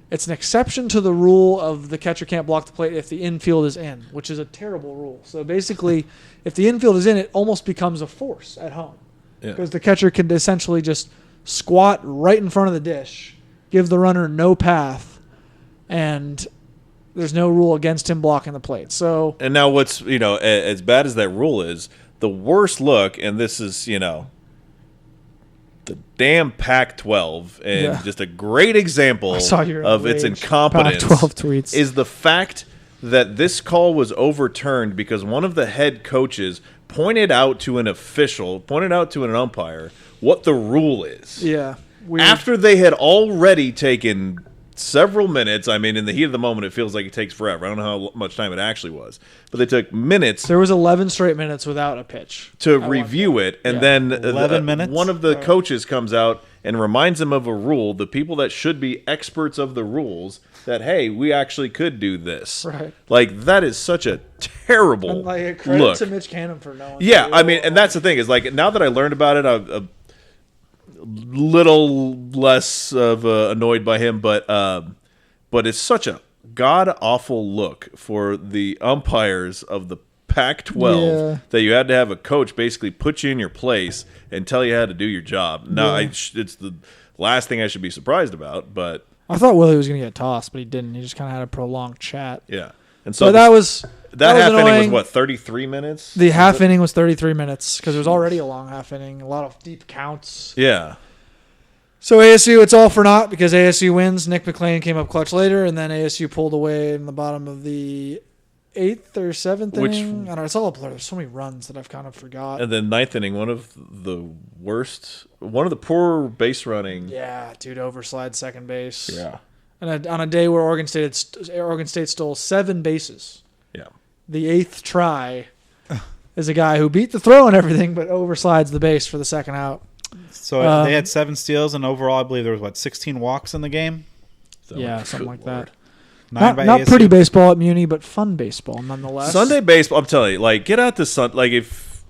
it's an exception to the rule of the catcher can't block the plate if the infield is in, which is a terrible rule. So basically, if the infield is in, it almost becomes a force at home. Because the catcher can essentially just squat right in front of the dish, give the runner no path, and there's no rule against him blocking the plate. So, and now what's, as bad as that rule is, the worst look, and this is, the damn Pac-12, and just a great example of its incompetence Pac-12 tweets. Is the fact that this call was overturned because one of the head coaches pointed out to an umpire, what the rule is. Yeah. Weird. After they had already taken several minutes. I mean, in the heat of the moment, it feels like it takes forever. I don't know how much time it actually was, but they took minutes. There was 11 straight minutes without a pitch to review it, and then 11 minutes? One of the coaches comes out and reminds them of a rule. The people that should be experts of the rules, that hey, we actually could do this. Right. Like that is such a terrible and like a credit look to Mitch Canham for knowing. Yeah, I mean, and that's the thing is like now that I learned about it, I'm a little less of annoyed by him, but it's such a god awful look for the umpires of the Pac-12 that you had to have a coach basically put you in your place and tell you how to do your job. Now, it's the last thing I should be surprised about, but I thought Willie was going to get tossed, but he didn't. He just kind of had a prolonged chat. Yeah, and so that was half annoying. inning was what, 33 minutes? The half inning was 33 minutes because it was already a long half inning, a lot of deep counts. Yeah. So ASU, it's all for naught because ASU wins. Nick McLean came up clutch later, and then ASU pulled away in the bottom of the 8th or 7th inning. I don't know. It's all a blur. There's so many runs that I've kind of forgot. And then 9th inning, one of the poor base running. Yeah, dude, overslide second base. Yeah. And on a day where Oregon State stole 7 bases. Yeah. The 8th try is a guy who beat the throw and everything, but overslides the base for the second out. So they had 7 steals, and overall, I believe there was 16 walks in the game. Something like that. Not pretty baseball at Muni, but fun baseball nonetheless. Sunday baseball, I'm telling you, like get out to if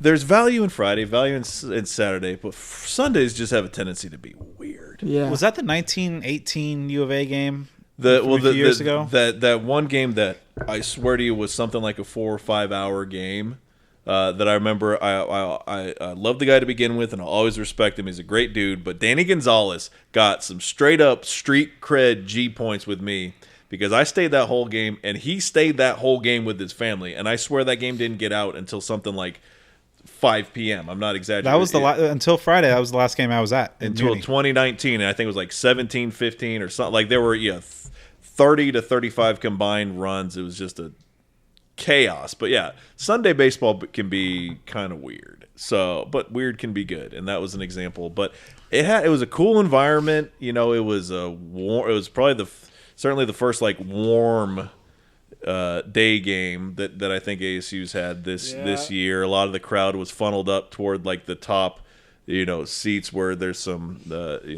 there's value in Friday, value in Saturday, but Sundays just have a tendency to be weird. Yeah. Was that the 1918 U of A game? Years ago? That one game that I swear to you was something like a 4 or 5 hour game. That I remember, I love the guy to begin with, and I'll always respect him. He's a great dude. But Danny Gonzalez got some straight up street cred G points with me because I stayed that whole game, and he stayed that whole game with his family. And I swear that game didn't get out until something like 5 p.m. I'm not exaggerating. That was until Friday. That was the last game I was at until 2019, and I think it was like 17-15 or something. Like there were 30 to 35 combined runs. It was just a chaos. But yeah, Sunday baseball can be kind of weird. But weird can be good, and that was an example. But it was a cool environment. It was probably certainly the first like warm day game that I think ASU's had this year. A lot of the crowd was funneled up toward like the top, seats where there's some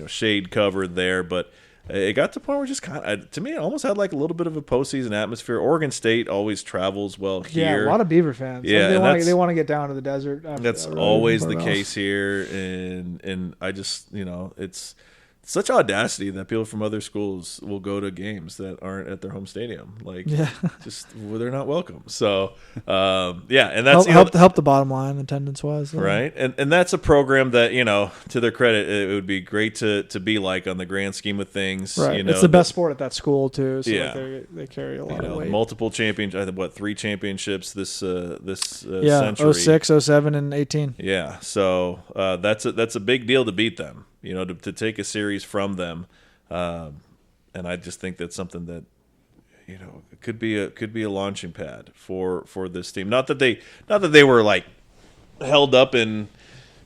shade cover there, but it got to the point where just kind of, to me, it almost had like a little bit of a postseason atmosphere. Oregon State always travels well here. Yeah, a lot of Beaver fans. Yeah, they want to get down to the desert. That's always the case here, and I just it's such audacity that people from other schools will go to games that aren't at their home stadium. Like, they're not welcome. So, and that's help the bottom line attendance wise, right? And that's a program that to their credit, it would be great to be like on the grand scheme of things. Right, it's the best sport at that school too. So they carry a lot of weight. Multiple 3 championships this century. 06, 07, and 18. Yeah, so that's a big deal to beat them. To take a series from them, and I just think that's something that could be a launching pad for this team. Not that they were like held up in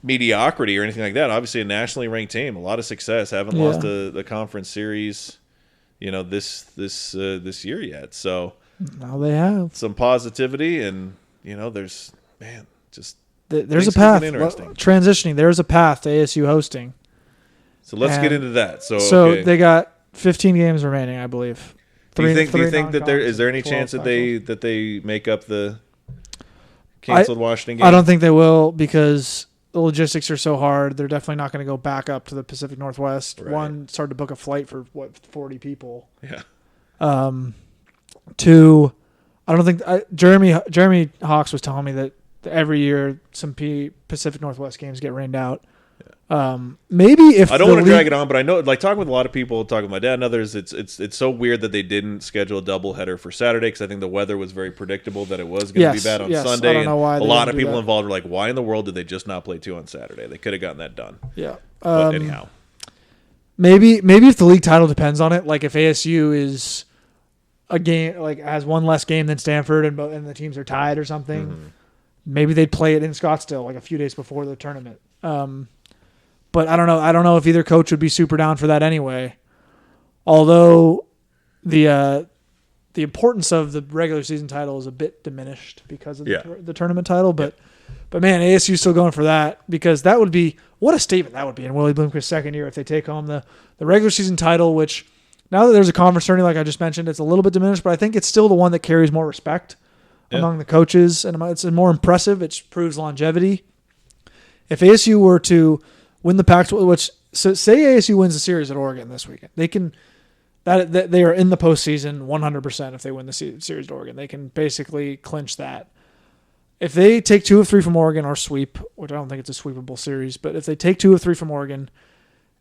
mediocrity or anything like that. Obviously, a nationally ranked team, a lot of success. Haven't lost the conference series, this year yet. So now they have some positivity, and there's there's a path. Transitioning, there's a path to ASU hosting. So let's get into that. So they got 15 games remaining, I believe. Do you think that is there any chance that they make up the canceled Washington game? I don't think they will because the logistics are so hard. They're definitely not going to go back up to the Pacific Northwest. Right. One, it's hard to book a flight for 40 people. Yeah. Two, I don't think Jeremy Hawks was telling me that every year some Pacific Northwest games get rained out. Maybe if I don't want to drag it on, but I know, like talking with a lot of people, talking with my dad and others, it's so weird that they didn't schedule a doubleheader for Saturday because I think the weather was very predictable that it was going to be bad on Sunday. I don't know why. A lot of people involved were like, "Why in the world did they just not play 2 on Saturday? They could have gotten that done." Yeah. But anyhow, maybe if the league title depends on it, like if ASU is a game like has one less game than Stanford and the teams are tied or something, maybe they'd play it in Scottsdale like a few days before the tournament. But I don't know. I don't know if either coach would be super down for that anyway. Although the importance of the regular season title is a bit diminished because of the tournament title. But man, ASU's still going for that because that would be what a statement that would be in Willie Bloomquist's second year if they take home the regular season title. Which now that there's a conference tourney, like I just mentioned, it's a little bit diminished, but I think it's still the one that carries more respect among the coaches, and it's more impressive. It proves longevity. If ASU were to win the Pac-12, say ASU wins the series at Oregon this weekend, they can that they are in the postseason 100% if they win the series at Oregon. They can basically clinch that. If they take 2 of 3 from Oregon or sweep, which I don't think it's a sweepable series, but if they take 2 of 3 from Oregon,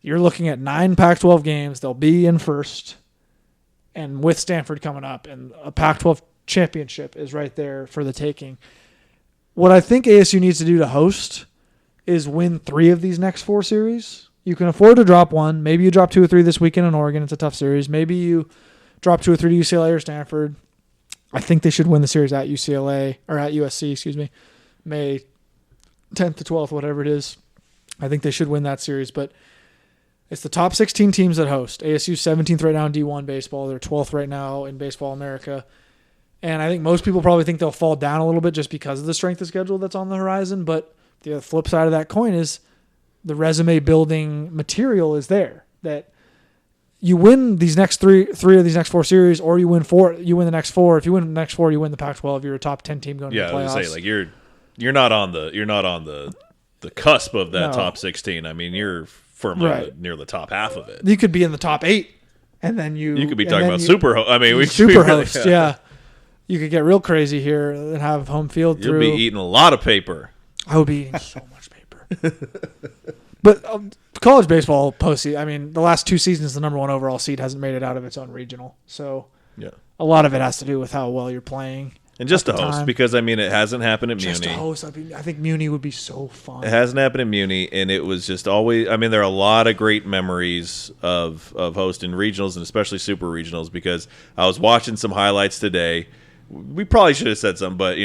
you're looking at 9 Pac-12 games. They'll be in first, and with Stanford coming up, and a Pac-12 championship is right there for the taking. What I think ASU needs to do to host is win 3 of these next 4 series. You can afford to drop one. Maybe you drop 2 or 3 this weekend in Oregon. It's a tough series. Maybe you drop 2 or 3 to UCLA or Stanford. I think they should win the series at UCLA or at USC, May 10th to 12th, whatever it is. I think they should win that series, but it's the top 16 teams that host. ASU's 17th right now in D1 baseball. They're 12th right now in Baseball America. And I think most people probably think they'll fall down a little bit just because of the strength of schedule that's on the horizon, but the flip side of that coin is the resume building material is there. That you win these next three of these next 4 series, or you win the next 4. If you win the next 4, you win the Pac-12. You're a top 10 team going to the playoffs. Yeah, I was gonna say, like you're not on the cusp of that top 16. I mean, you're firmly near the top half of it. You could be in the top 8, and then you could be talking about super. I mean, we super host. Yeah, you could get real crazy here and have home field. You'll be eating a lot of paper. I would be eating so much paper. But college baseball postseason, I mean, the last 2 seasons, the number 1 overall seed hasn't made it out of its own regional. So a lot of it has to do with how well you're playing. And just to host, because, I mean, it hasn't happened at Muni. Just to host. I think Muni would be so fun. It hasn't happened at Muni, and it was just always – I mean, there are a lot of great memories of hosting regionals and especially super regionals because I was watching some highlights today. We probably should have said something, but,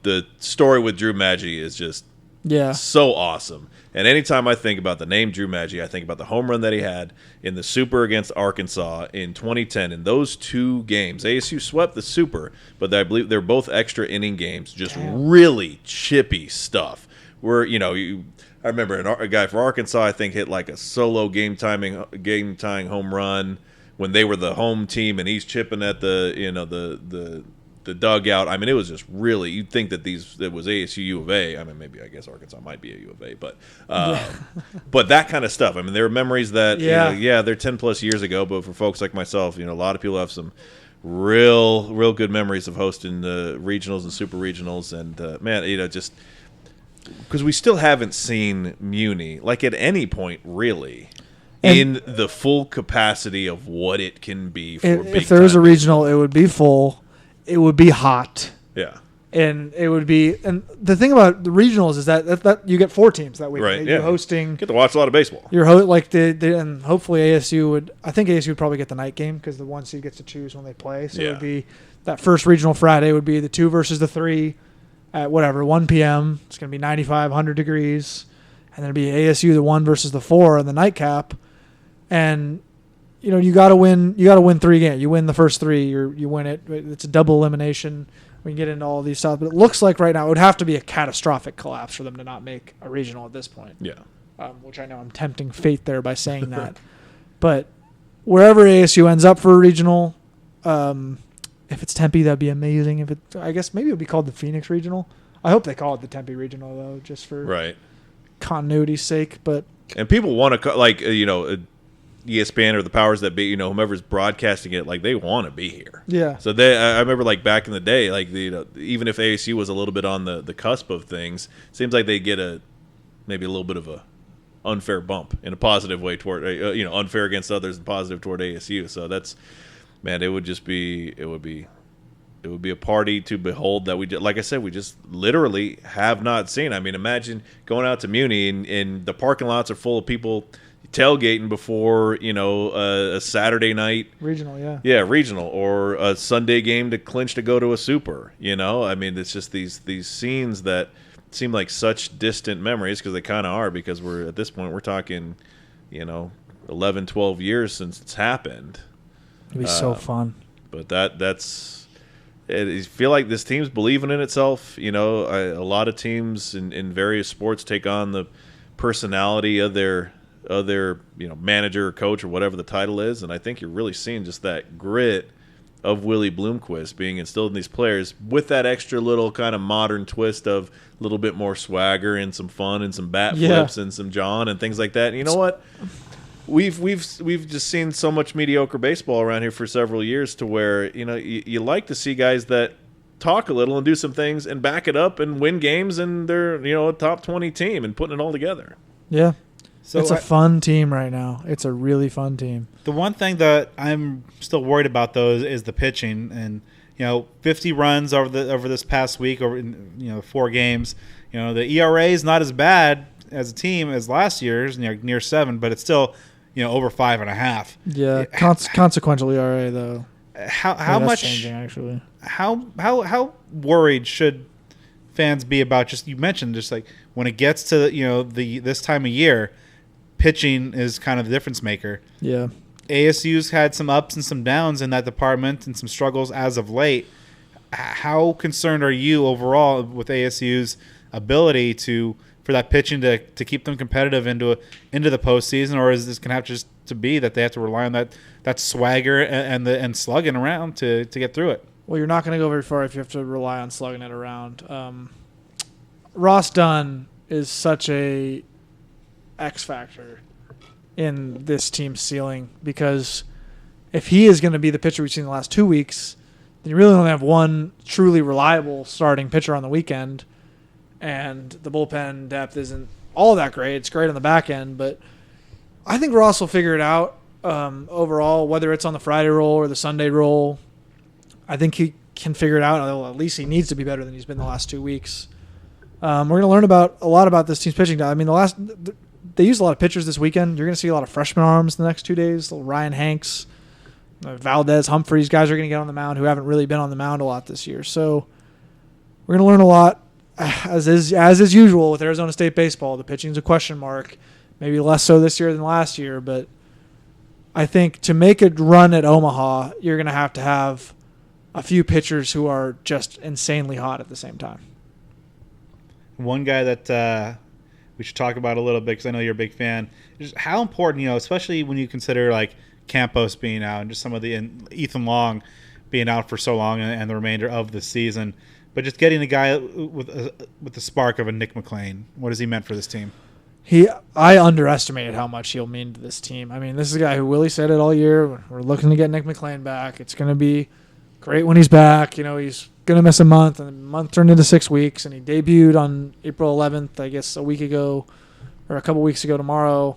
the story with Drew Maggi is just Yeah. So awesome. And anytime I think about the name Drew Maggi, I think about the home run that he had in the Super against Arkansas in 2010. In those 2 games, ASU swept the Super, but I believe they're both extra inning games. Just really chippy stuff. Where, I remember a guy for Arkansas, I think, hit like a solo game-tying home run when they were the home team, and he's chipping at the dugout. I mean, it was just really, you'd think that it was ASU U of A. I mean, maybe I guess Arkansas might be a U of A, but but that kind of stuff. I mean, there are memories that they're 10 plus years ago, but for folks like myself, a lot of people have some real good memories of hosting the regionals and super regionals, and man, just because we still haven't seen Muni like at any point really. In the full capacity of what it can be for big time. If there is a regional, it would be full. It would be hot. Yeah. And it would be, and the thing about the regionals is that you get 4 teams that week. Right. You're Yeah. hosting. Get to watch a lot of baseball. You're and hopefully ASU would. I think ASU would probably get the night game because the 1 seed gets to choose when they play. So it would be that first regional Friday would be the 2 versus the 3 at 1 p.m. It's going to be 95, 100 degrees, and then it'd be ASU the 1 versus the 4 in the nightcap, and. You got to win. You got to win 3 games. You win the first 3, you win it. It's a double elimination. We can get into all these stuff, but it looks like right now it would have to be a catastrophic collapse for them to not make a regional at this point. Yeah. Which I know I'm tempting fate there by saying that, but wherever ASU ends up for a regional, if it's Tempe, that'd be amazing. I guess maybe it would be called the Phoenix Regional. I hope they call it the Tempe Regional though, just for continuity's sake. But and people want to ESPN or the powers that be, whomever's broadcasting it, like they want to be here. Yeah. So I remember like back in the day, like even if ASU was a little bit on the cusp of things, it seems like they get maybe a little bit of a unfair bump in a positive way toward unfair against others and positive toward ASU. So it would be a party to behold that like I said, we just literally have not seen. I mean, imagine going out to Muni and the parking lots are full of people tailgating before a Saturday night regional, regional, or a Sunday game to clinch to go to a super. I mean, it's just these scenes that seem like such distant memories because they kind of are, because we're at this point we're talking 11 12 years since it's happened. It'd be so fun. But that's I feel like this team's believing in itself. A lot of teams in various sports take on the personality of their manager or coach or whatever the title is, and I think you're really seeing just that grit of Willie Bloomquist being instilled in these players with that extra little kind of modern twist of a little bit more swagger and some fun and some bat flips and some John and things like that. And you know what? We've just seen so much mediocre baseball around here for several years to where you like to see guys that talk a little and do some things and back it up and win games, and they're a top 20 team and putting it all together. Yeah. So it's a fun team right now. It's a really fun team. The one thing that I'm still worried about, though, is the pitching. And 50 runs over this past week, over 4 games. The ERA is not as bad as a team as last year's, near 7, but it's still over 5.5. Yeah, consequential ERA though. How much changing actually? How worried should fans be about? Just you mentioned just like when it gets to this time of year. Pitching is kind of the difference maker. Yeah. ASU's had some ups and some downs in that department and some struggles as of late. How concerned are you overall with ASU's ability for that pitching to keep them competitive into the postseason, or is this going to have just to be that they have to rely on that swagger and slugging around to get through it? Well, you're not going to go very far if you have to rely on slugging it around. Ross Dunn is such a X factor in this team's ceiling, because if he is going to be the pitcher we've seen the last 2 weeks, then you really only have one truly reliable starting pitcher on the weekend, and the bullpen depth isn't all that great. It's great on the back end, but I think Ross will figure it out overall, whether it's on the Friday roll or the Sunday roll. I think he can figure it out. At least he needs to be better than he's been the last 2 weeks. We're going to learn a lot about this team's pitching. I mean, they used a lot of pitchers this weekend. You're going to see a lot of freshman arms the next 2 days. Little Ryan Hanks, Valdez, Humphreys, guys are going to get on the mound who haven't really been on the mound a lot this year. So we're going to learn a lot. as is usual with Arizona State baseball, the pitching's a question mark. Maybe less so this year than last year, but I think to make a run at Omaha, you're going to have a few pitchers who are just insanely hot at the same time. One guy that we should talk about a little bit because I know you're a big fan. Just how important, especially when you consider like Campos being out and just some of and Ethan Long being out for so long and the remainder of the season, but just getting a guy with the spark of a Nick McLean. What has he meant for this team? I underestimated how much he'll mean to this team. I mean, this is a guy who Willie said it all year. We're looking to get Nick McLean back. It's going to be great when he's back. He's going to miss a month, and the month turned into 6 weeks, and he debuted on April 11th, I guess a week ago or a couple weeks ago tomorrow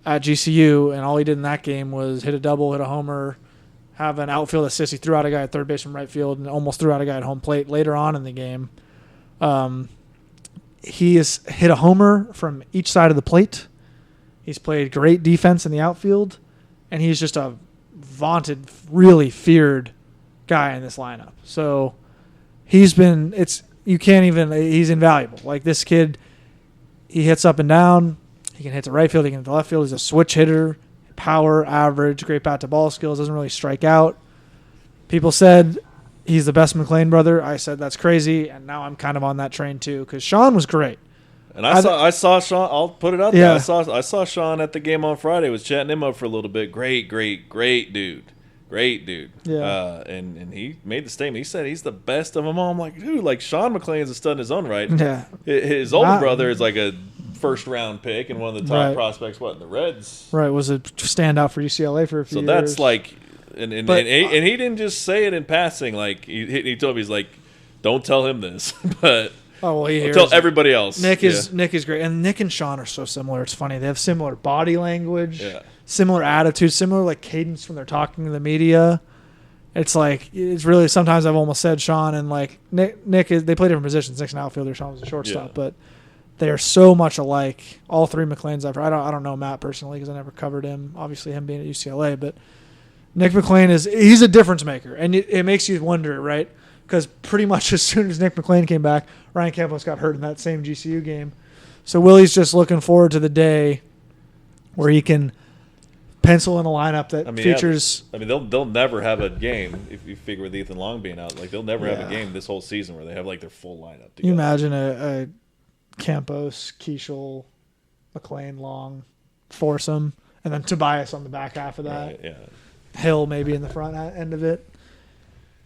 at GCU, and all he did in that game was hit a double, hit a homer, have an outfield assist. He threw out a guy at third base from right field and almost threw out a guy at home plate later on in the game. He has hit a homer from each side of the plate. He's played great defense in the outfield, and he's just a vaunted, really feared guy in this lineup. So he's invaluable. Like this kid, he hits up and down. He can hit to right field. He can hit to left field. He's a switch hitter, power, average, great bat to ball skills, doesn't really strike out. People said he's the best McLean brother. I said that's crazy, and now I'm kind of on that train too because Sean was great. And I saw Sean. I'll put it out there. Yeah. I saw Sean at the game on Friday. Was chatting him up for a little bit. Great dude. Yeah. And he made the statement. He said he's the best of them all. I'm like, dude, like Sean McLean's a stud in his own right. Yeah. His older brother is like a first-round pick and one of the top prospects. In the Reds? Right. Was a standout for UCLA for a few years. So that's like. And he didn't just say it in passing. Like he told me, he's like, "Don't tell him this," but tell everybody else. Nick is great, and Nick and Sean are so similar. It's funny. They have similar body language, similar attitude, similar like cadence when they're talking to the media. It's really sometimes I've almost said Sean and like Nick is. They play different positions. Nick's an outfielder. Sean was a shortstop, but they are so much alike. All three McLeans I've heard. I don't know Matt personally because I never covered him. Obviously, him being at UCLA, but. Nick McLean he's a difference maker, and it makes you wonder, right? Because pretty much as soon as Nick McLean came back, Ryan Campos got hurt in that same GCU game. So Willie's just looking forward to the day where he can pencil in a lineup that features. Yeah, they'll never have a game if you figure with Ethan Long being out. Like they'll never have a game this whole season where they have like their full lineup together. You imagine a Campos, Keishel, McLean, Long foursome, and then Tobias on the back half of that. Right, yeah. Hill maybe in the front end of it.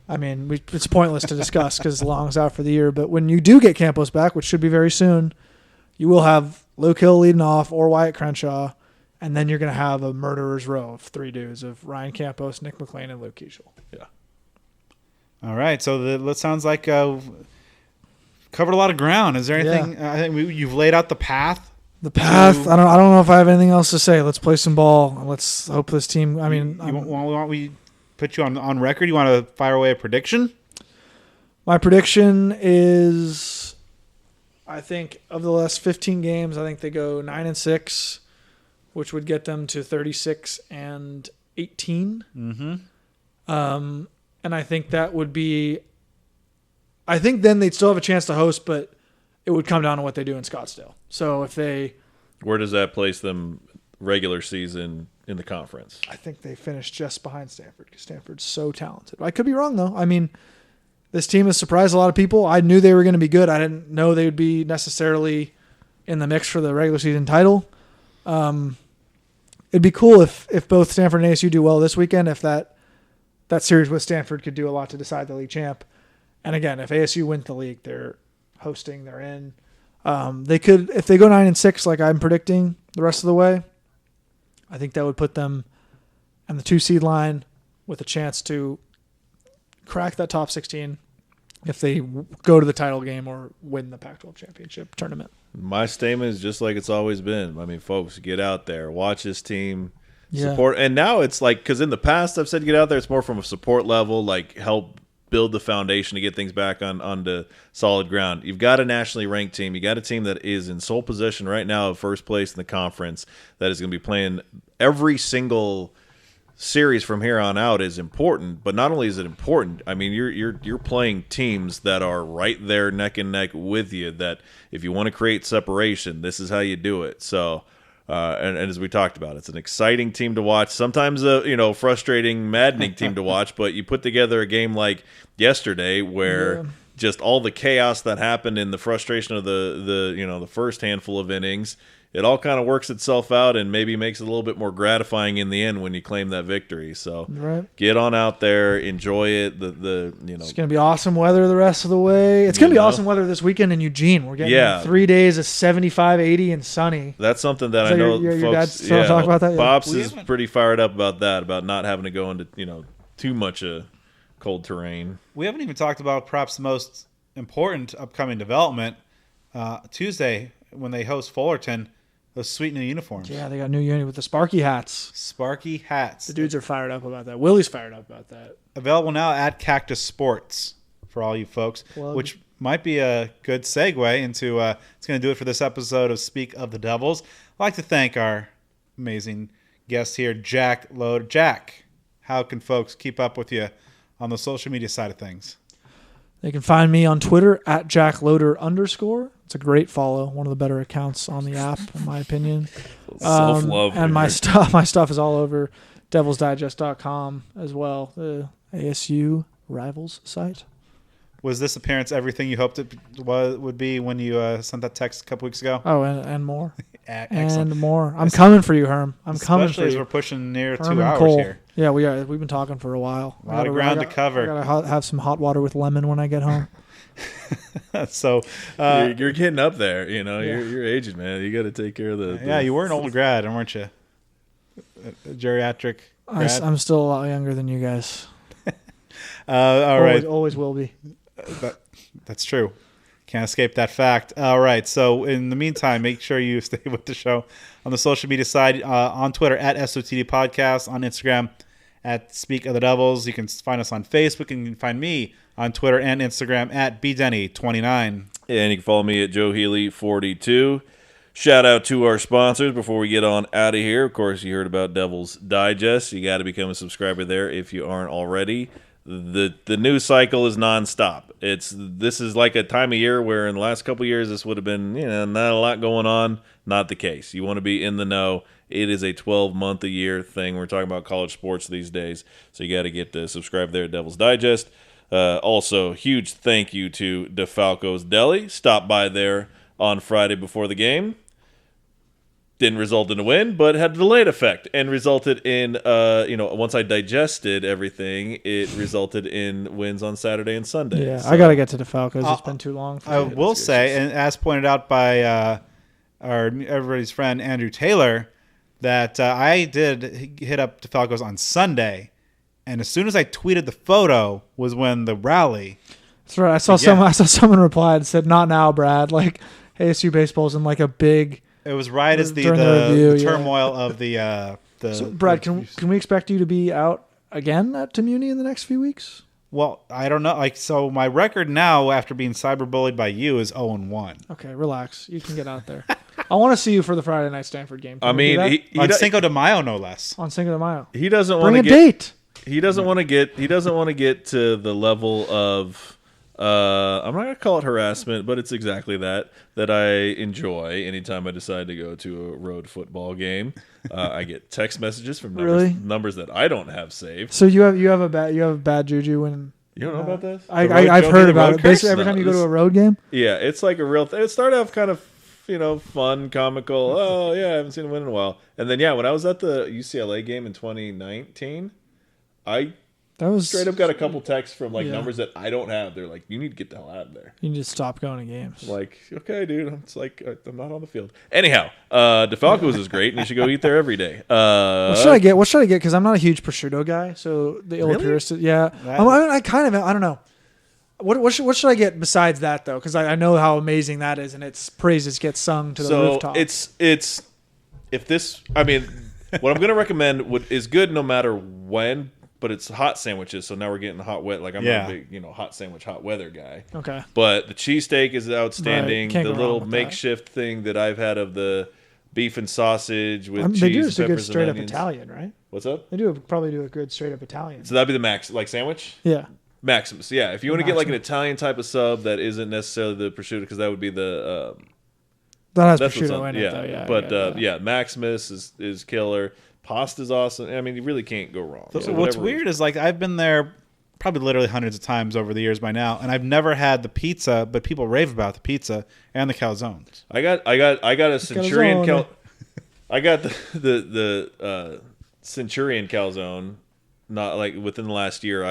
I mean, it's pointless to discuss because Long's out for the year. But when you do get Campos back, which should be very soon, you will have Luke Hill leading off or Wyatt Crenshaw, and then you're going to have a murderer's row of three dudes of Ryan Campos, Nick McLean, and Luke Keishel. Yeah. All right. So that sounds like covered a lot of ground. Is there anything? Yeah. I think you've laid out the path. The path. I don't know if I have anything else to say. Let's play some ball. Let's hope this team. I mean, want we put you on record? You want to fire away a prediction? My prediction is, I think of the last 15 games, I think they go 9-6, which would get them to 36-18. Mm-hmm. And I think that would be. I think then they'd still have a chance to host, but it would come down to what they do in Scottsdale. So if they... Where does that place them regular season in the conference? I think they finished just behind Stanford because Stanford's so talented. I could be wrong, though. I mean, this team has surprised a lot of people. I knew they were going to be good. I didn't know they would be necessarily in the mix for the regular season title. It'd be cool if both Stanford and ASU do well this weekend, if that series with Stanford could do a lot to decide the league champ. And again, if ASU wins the league, they're hosting, they're in. They could, if they go 9-6, like I'm predicting the rest of the way, I think that would put them on the 2 seed line with a chance to crack that top 16 if they go to the title game or win the Pac-12 championship tournament. My statement is just like it's always been. I mean, folks, get out there, watch this team, support. And now it's like, because in the past I've said get out there, it's more from a support level, like help build the foundation to get things back on the solid ground. You've got a nationally ranked team. You got a team that is in sole possession right now of first place in the conference that is going to be playing every single series from here on out is important, but not only is it important, I mean you're playing teams that are right there neck and neck with you, that if you want to create separation, this is how you do it. So and as we talked about, it's an exciting team to watch, sometimes a frustrating, maddening team to watch, but you put together a game like yesterday where just all the chaos that happened in the frustration of the first handful of innings, it all kind of works itself out and maybe makes it a little bit more gratifying in the end when you claim that victory. So get on out there, enjoy it. It's going to be awesome weather the rest of the way. It's going to be awesome weather this weekend in Eugene. We're getting 3 days of 75, 80, and sunny. That's something that I know your folks. Dad talk about that. Pops is pretty fired up about that, about not having to go into too much cold terrain. We haven't even talked about perhaps the most important upcoming development. Tuesday when they host Fullerton. Those sweet new uniforms. Yeah, they got new uni with the Sparky hats. Sparky hats. The dudes are fired up about that. Willie's fired up about that. Available now at Cactus Sports for all you folks, which might be a good segue into it's going to do it for this episode of Speak of the Devils. I'd like to thank our amazing guest here, Jack Loder. Jack, how can folks keep up with you on the social media side of things? They can find me on Twitter at @JackLoder_. It's a great follow. One of the better accounts on the app, in my opinion. Self-love. And my stuff is all over devilsdigest.com as well, the ASU Rivals site. Was this appearance everything you hoped it would be when you sent that text a couple weeks ago? Oh, and more. Excellent. And more. I'm coming for you, Herm. I'm coming for you. Especially as we're pushing near Herm 2 hours Cole. here. Yeah, we are. We've been talking for a while. A lot of ground to cover. I gotta have some hot water with lemon when I get home. So you're getting up there, you're aging, man. You got to take care of the. Yeah, you were an old grad, weren't you? A geriatric grad. I'm still a lot younger than you guys. All right, always will be. That's true. Can't escape that fact. All right. So in the meantime, make sure you stay with the show on the social media side, on Twitter at SOTD Podcast, on Instagram at Speak of the Devils. You can find us on Facebook, and you can find me on Twitter and Instagram at bdenny29. And you can follow me at Joe Healy 42. Shout out to our sponsors before we get on out of here. Of course, you heard about Devil's Digest. You got to become a subscriber there if you aren't already. The news cycle is nonstop. This is like a time of year where in the last couple of years this would have been not a lot going on. Not the case. You want to be in the know. It is a 12-month-a-year thing. We're talking about college sports these days, so you got to get subscribed there at Devil's Digest. Also, huge thank you to DeFalco's Deli. Stop by there on Friday before the game. Didn't result in a win, but had a delayed effect and resulted in, once I digested everything, it resulted in wins on Saturday and Sunday. Yeah, so I got to get to DeFalco's. It's been too long. I will say, and as pointed out by everybody's friend Andrew Taylor, that I did hit up DeFalco's on Sunday, and as soon as I tweeted the photo was when the rally. That's right. I saw someone replied and said, "Not now, Brad." Like ASU baseball's in like a big. It was right as the turmoil of the. So, Brad, can we expect you to be out again at Muni in the next few weeks? Well, I don't know. So my record now, after being cyberbullied by you, is 0-1. Okay, relax. You can get out there. I want to see you for the Friday night Stanford game. I mean, on Cinco de Mayo, no less. On Cinco de Mayo, he doesn't want to get. Bring a date. He doesn't want to get. He doesn't want to get to the level of. I'm not gonna call it harassment, but it's exactly that I enjoy anytime I decide to go to a road football game. I get text messages from numbers that I don't have saved. So you have a bad juju when you don't know about this? I've heard about it. Basically, every time you go to a road game. Yeah, it's like a real thing. It started off kind of fun, comical. Oh yeah, I haven't seen a win in a while. And then when I was at the UCLA game in 2019, that was straight up got a couple texts from numbers that I don't have. They're like, "You need to get the hell out of there. You need to stop going to games." Like, okay, dude. It's like I'm not on the field. Anyhow, DeFalco's is great, and you should go eat there every day. What should I get? Because I'm not a huge prosciutto guy. So the Il Purista, I kind of. I don't know. What should I get besides that though? Because I know how amazing that is, and its praises get sung to the rooftop. What I'm going to recommend is good no matter when. But it's hot sandwiches, so now we're getting hot wet. Like I'm a big, hot sandwich, hot weather guy. Okay. But the cheesesteak is outstanding. Right. The little makeshift thing that I've had of the beef and sausage with cheese, they do a good peppers, straight and up onions. Italian, right? What's up? They do probably do a good straight up Italian. So that'd be the max, like sandwich? Yeah. Maximus, yeah. If you want to get like an Italian type of sub that isn't necessarily the prosciutto, because that would be the That has that's what's prosciutto on, in it, yeah. though. Yeah. But yeah, Maximus is killer. Pasta's awesome. I mean, you really can't go wrong. So So what's whatever- weird is like I've been there probably literally hundreds of times over the years by now, and I've never had the pizza, but people rave about the pizza and the calzones. I got a Centurion Calzone. I got the Centurion calzone. Not like within the last year.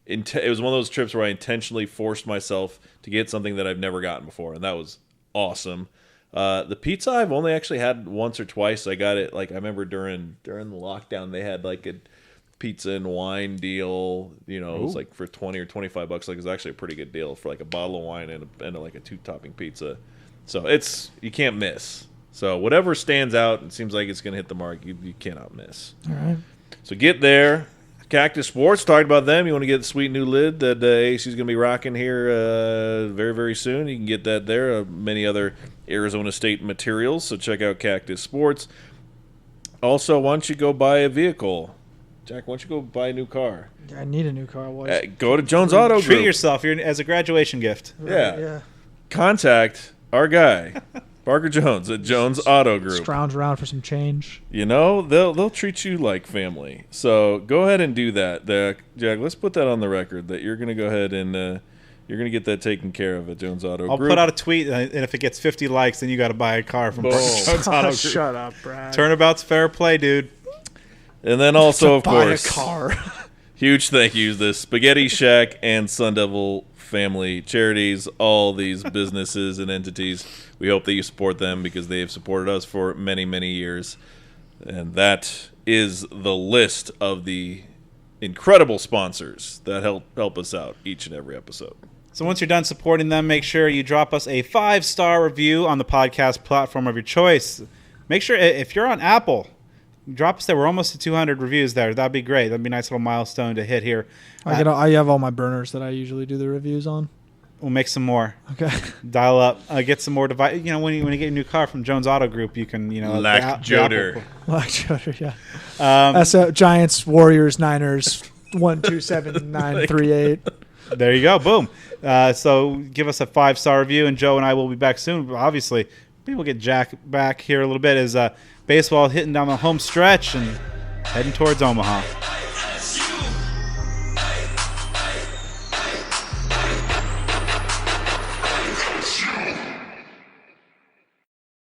It was one of those trips where I intentionally forced myself to get something that I've never gotten before, and that was awesome. The pizza I've only actually had once or twice. I got it I remember during the lockdown they had like a pizza and wine deal. You know, it was like for $20 or $25. Like it was actually a pretty good deal for like a bottle of wine and like a 2-topping pizza. So you can't miss. So whatever stands out and seems like it's going to hit the mark, you cannot miss. All right. So get there. Cactus Sports, talked about them. You want to get the sweet new lid that AC is going to be rocking here very, very soon. You can get that there. Many other Arizona State materials. So check out Cactus Sports. Also, why don't you go buy a vehicle? Jack, why don't you go buy a new car? I need a new car. Boys. Go to Jones Auto Group. Treat yourself as a graduation gift. Yeah. Contact our guy, Parker Jones at Jones Auto Group. Scrounge around for some change. You know, they'll treat you like family. So go ahead and do that. Jack, let's put that on the record that you're going to go ahead and you're going to get that taken care of at Jones Auto I'll Group. put out a tweet, and if it gets 50 likes, then you got to buy a car from Parker Jones Auto Group. Shut up, Brad. Turnabout's fair play, dude. And then also, of Buy course, a car. huge thank yous to the Spaghetti Shack and Sun Devil family charities, all these businesses and entities. We hope that you support them because they have supported us for many, many years. And that is the list of the incredible sponsors that help us out each and every episode. So once you're done supporting them, make sure you drop us a 5-star review on the podcast platform of your choice. Make sure if you're on Apple, drop us there. We're almost to 200 reviews there. That'd be great. That'd be a nice little milestone to hit here. I have all my burners that I usually do the reviews on. We'll make some more. Okay. Dial up. Get some more device. You know, when you get a new car from Jones Auto Group, you can Lack Joder. Black Joder, yeah. That's Giants, Warriors, Niners, 127-938. There you go. Boom. So give us a 5-star review, and Joe and I will be back soon. Obviously, maybe we'll get Jack back here a little bit as baseball hitting down the home stretch and heading towards Omaha.